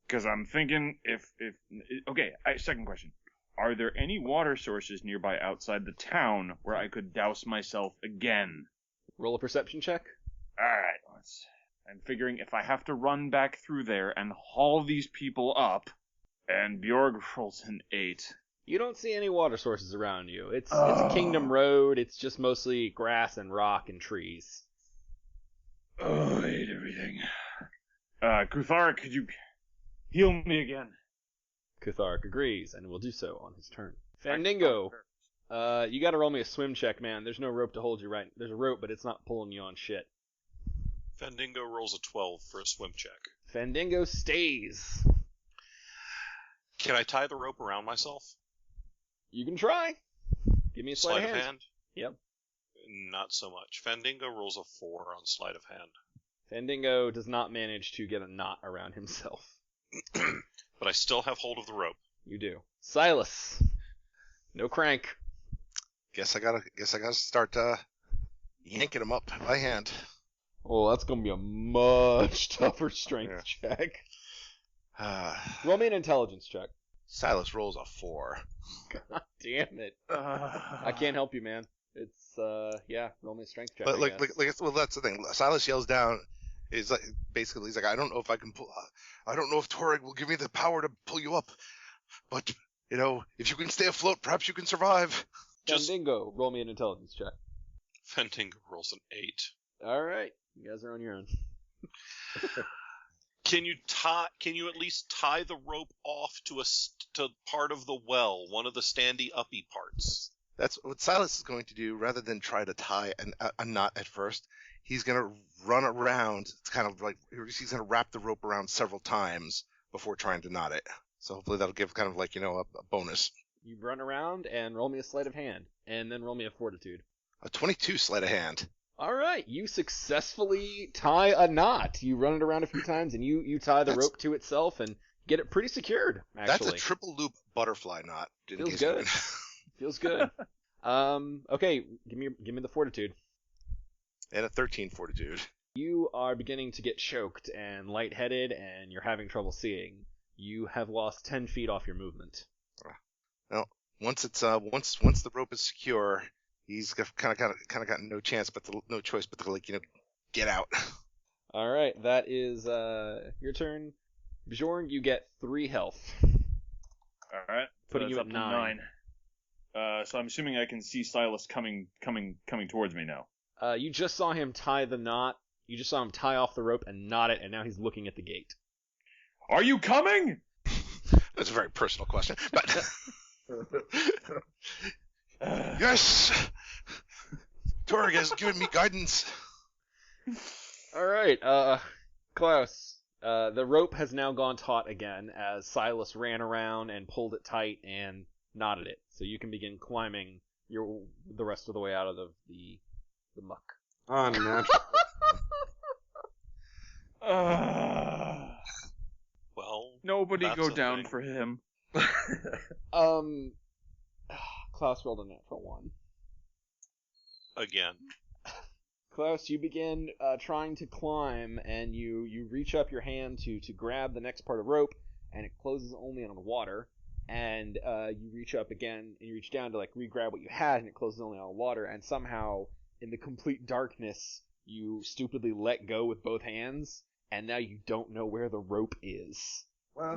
Because I'm thinking okay, second question. Are there any water sources nearby outside the town where I could douse myself again? Roll a perception check. Alright, I'm figuring if I have to run back through there and haul these people up, and Bjorg rolls an 8. You don't see any water sources around you. It's a kingdom road. It's just mostly grass and rock and trees. Oh, I hate everything. Kutharik, could you heal me again? Kutharik agrees, and will do so on his turn. Fandingo, you gotta roll me a swim check, man. There's no rope to hold you right. There's a rope, but it's not pulling you on shit. Fandingo rolls a 12 for a swim check. Fandingo stays. Can I tie the rope around myself? You can try. Give me a sleight of hand. Yep. Not so much. Fandingo rolls a 4 on sleight of hand. Fandingo does not manage to get a knot around himself. But I still have hold of the rope. You do. Silas. No crank. Guess I gotta start yanking him up by hand. Oh, that's gonna be a much tougher strength check. Roll me an intelligence check. Silas rolls a 4. God damn it. I can't help you, man. It's, roll me a strength check. But well, that's the thing. Silas yells down. He's like, I don't know if I can pull. I don't know if Toreg will give me the power to pull you up. But if you can stay afloat, perhaps you can survive. Fandingo, roll me an intelligence check. Fandingo rolls an 8. All right, you guys are on your own. Can you at least tie the rope off to part of the well, one of the standy uppy parts? That's what Silas is going to do. Rather than try to tie a knot at first, he's going to run around. It's kind of like he's going to wrap the rope around several times before trying to knot it. So hopefully that'll give kind of a bonus. You run around and roll me a sleight of hand, and then roll me a fortitude. A 22 sleight of hand. All right, you successfully tie a knot. You run it around a few times, and you tie the rope to itself and get it pretty secured. That's Actually, a triple loop butterfly knot. feels good. Feels good. Okay, give me the fortitude. And a 13 fortitude. You are beginning to get choked and lightheaded, and you're having trouble seeing. You have lost 10 feet off your movement. Well, once the rope is secure, he's kind of got no choice but to get out. All right, that is your turn. Bjorn, you get 3 health. All right, Putting so you that's at up to 9. 9. So I'm assuming I can see Silas coming towards me now. You just saw him tie the knot. You just saw him tie off the rope and knot it, and now he's looking at the gate. Are you coming? That's a very personal question, but yes, Torg has given me guidance. All right, Clouse. The rope has now gone taut again as Silas ran around and pulled it tight and knotted it, so you can begin climbing the rest of the way out of the muck. Unnatural. Well, Nobody that's go a down thing. for him. Klaus rolled a natural 1. Again. Klaus, you begin trying to climb, and you reach up your hand to grab the next part of rope, and it closes only on water. And you reach up again, and you reach down to like re-grab what you had, and it closes only on water. And somehow, in the complete darkness, you stupidly let go with both hands, and now you don't know where the rope is. Well,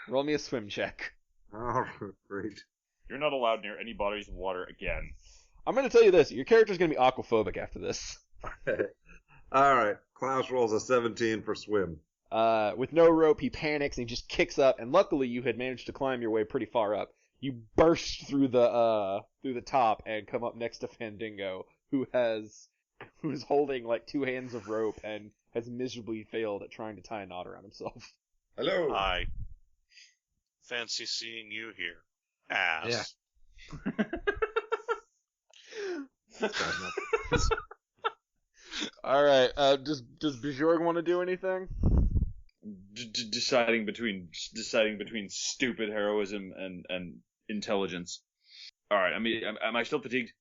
Roll me a swim check. Oh, great. You're not allowed near any bodies of water again. I'm going to tell you this. Your character's going to be aquaphobic after this. All right. Klaus rolls a 17 for swim. With no rope, he panics and he just kicks up. And luckily, you had managed to climb your way pretty far up. You burst through the top and come up next to Fandango, who's holding like 2 hands of rope and has miserably failed at trying to tie a knot around himself. Hello. I fancy seeing you here. Ass. Yeah. All right. Does Bjorg want to do anything? Deciding between stupid heroism and intelligence. All right. I mean, am I still fatigued?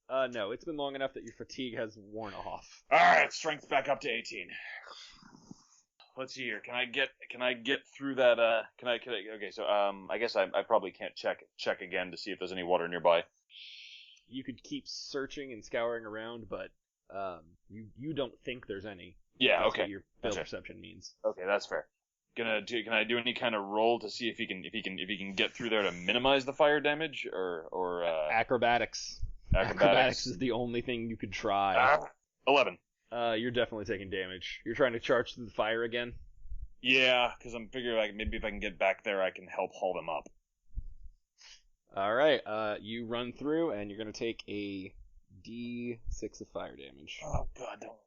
No. It's been long enough that your fatigue has worn off. All right. Strength back up to 18. Let's see here. Can I get through that? Okay. So I guess I probably can't check again to see if there's any water nearby. You could keep searching and scouring around, but you don't think there's any. Yeah. That's Okay. what your build That's perception means. Okay, that's fair. Can I do any kind of roll to see if he can get through there to minimize the fire damage or Acrobatics. acrobatics? is the only thing you could try. 11. You're definitely taking damage. You're trying to charge through the fire again. Yeah, because I'm figuring like maybe if I can get back there, I can help haul them up. All right. You run through, and you're gonna take a D6 of fire damage. Oh God, don't.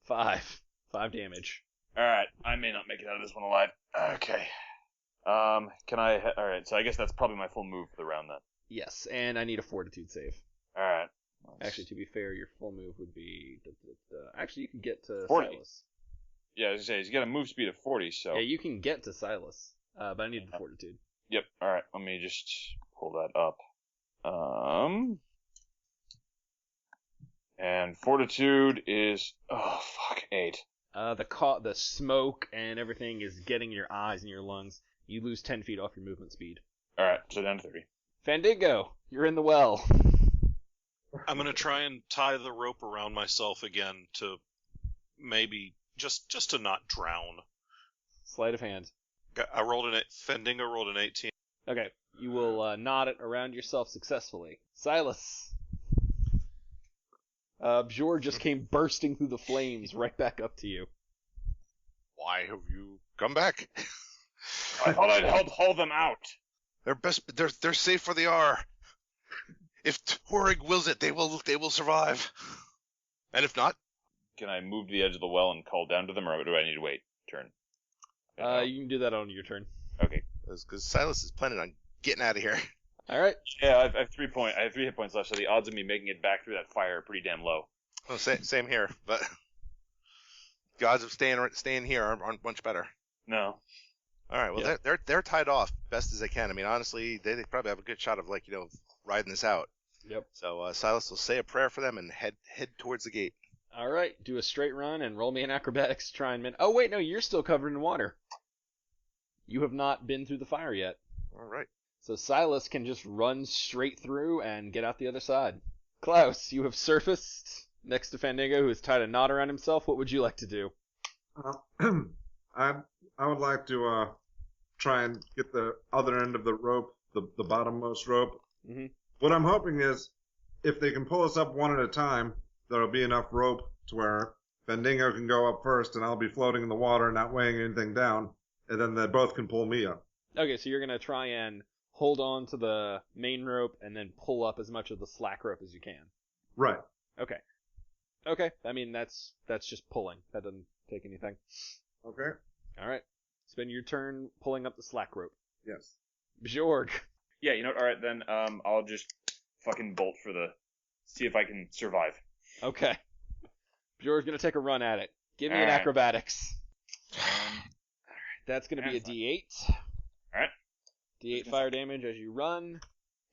5 damage. All right, I may not make it out of this one alive. Okay. Can I? All right, so I guess that's probably my full move for the round then. Yes, and I need a fortitude save. All right. Actually, to be fair, your full move would be. Actually, you can get to 40. Silas. Yeah, I was gonna say he's got a move speed of 40, so. Yeah, you can get to Silas, but I need the fortitude. Yep. All right, let me just pull that up. And fortitude is 8. The smoke and everything is getting in your eyes and your lungs. You lose 10 feet off your movement speed. All right, so down to 30. Fandango, you're in the well. I'm gonna try and tie the rope around myself again to maybe just to not drown. Sleight of hand. Fandango rolled an 18. Okay, you will knot it around yourself successfully. Silas. Bjorn just came bursting through the flames right back up to you. Why have you come back? I thought I'd help haul them out. They're safe where they are. If Torg wills it, they will survive. And if not, Can I move to the edge of the well and call down to them, or do I need to wait? Turn. You can do that on your turn. Okay. because Silas is planning on getting out of here. All right. Yeah, I have 3 hit points left, so the odds of me making it back through that fire are pretty damn low. Well, same here, but the odds of staying here aren't much better. No. All right, well, they're tied off best as they can. I mean, honestly, they probably have a good shot of riding this out. Yep. So Silas will say a prayer for them and head towards the gate. All right. Do a straight run and roll me an acrobatics to try and Oh, wait, no, you're still covered in water. You have not been through the fire yet. All right. So Silas can just run straight through and get out the other side. Clouse, you have surfaced next to Fandango, who has tied a knot around himself. What would you like to do? I would like to try and get the other end of the rope, the bottommost rope. Mm-hmm. What I'm hoping is, if they can pull us up one at a time, there'll be enough rope to where Fandango can go up first, and I'll be floating in the water, not weighing anything down, and then they both can pull me up. Okay, so you're going to try and hold on to the main rope and then pull up as much of the slack rope as you can. Right. Okay. I mean, that's just pulling. That doesn't take anything. Okay. All right. Spend your turn pulling up the slack rope. Yes. Bjorg. Yeah, you know what? All right, then I'll just fucking bolt see if I can survive. Okay. Bjorg's going to take a run at it. Give me an Alright. acrobatics. That's going to be a D8. Alright. D8 fire damage as you run,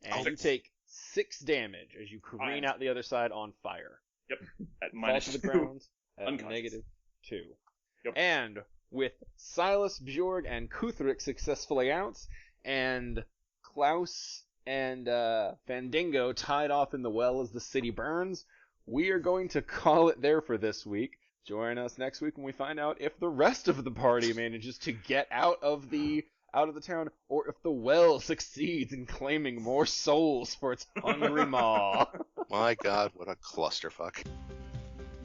and you take 6 damage as you careen out the other side on fire. Yep. At Fall minus to the 2. ground at Unconscious. -2. Yep. And with Silas, Bjorg, and Kuthrik successfully out, and Clouse and Fandango tied off in the well as the city burns, we are going to call it there for this week. Join us next week when we find out if the rest of the party manages to get out of the town, or if the well succeeds in claiming more souls for its hungry maw. My God, what a clusterfuck.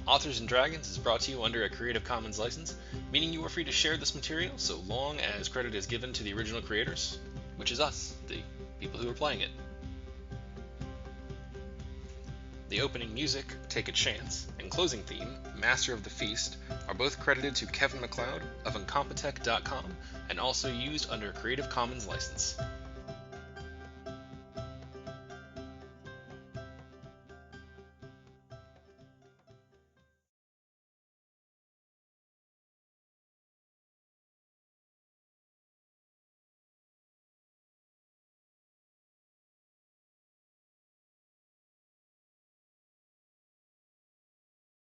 Authors and Dragons is brought to you under a Creative Commons license, meaning you are free to share this material so long as credit is given to the original creators, which is us, the people who are playing it. The opening music, Take a Chance, and closing theme, Master of the Feast, are both credited to Kevin MacLeod of Incompetech.com and also used under a Creative Commons license.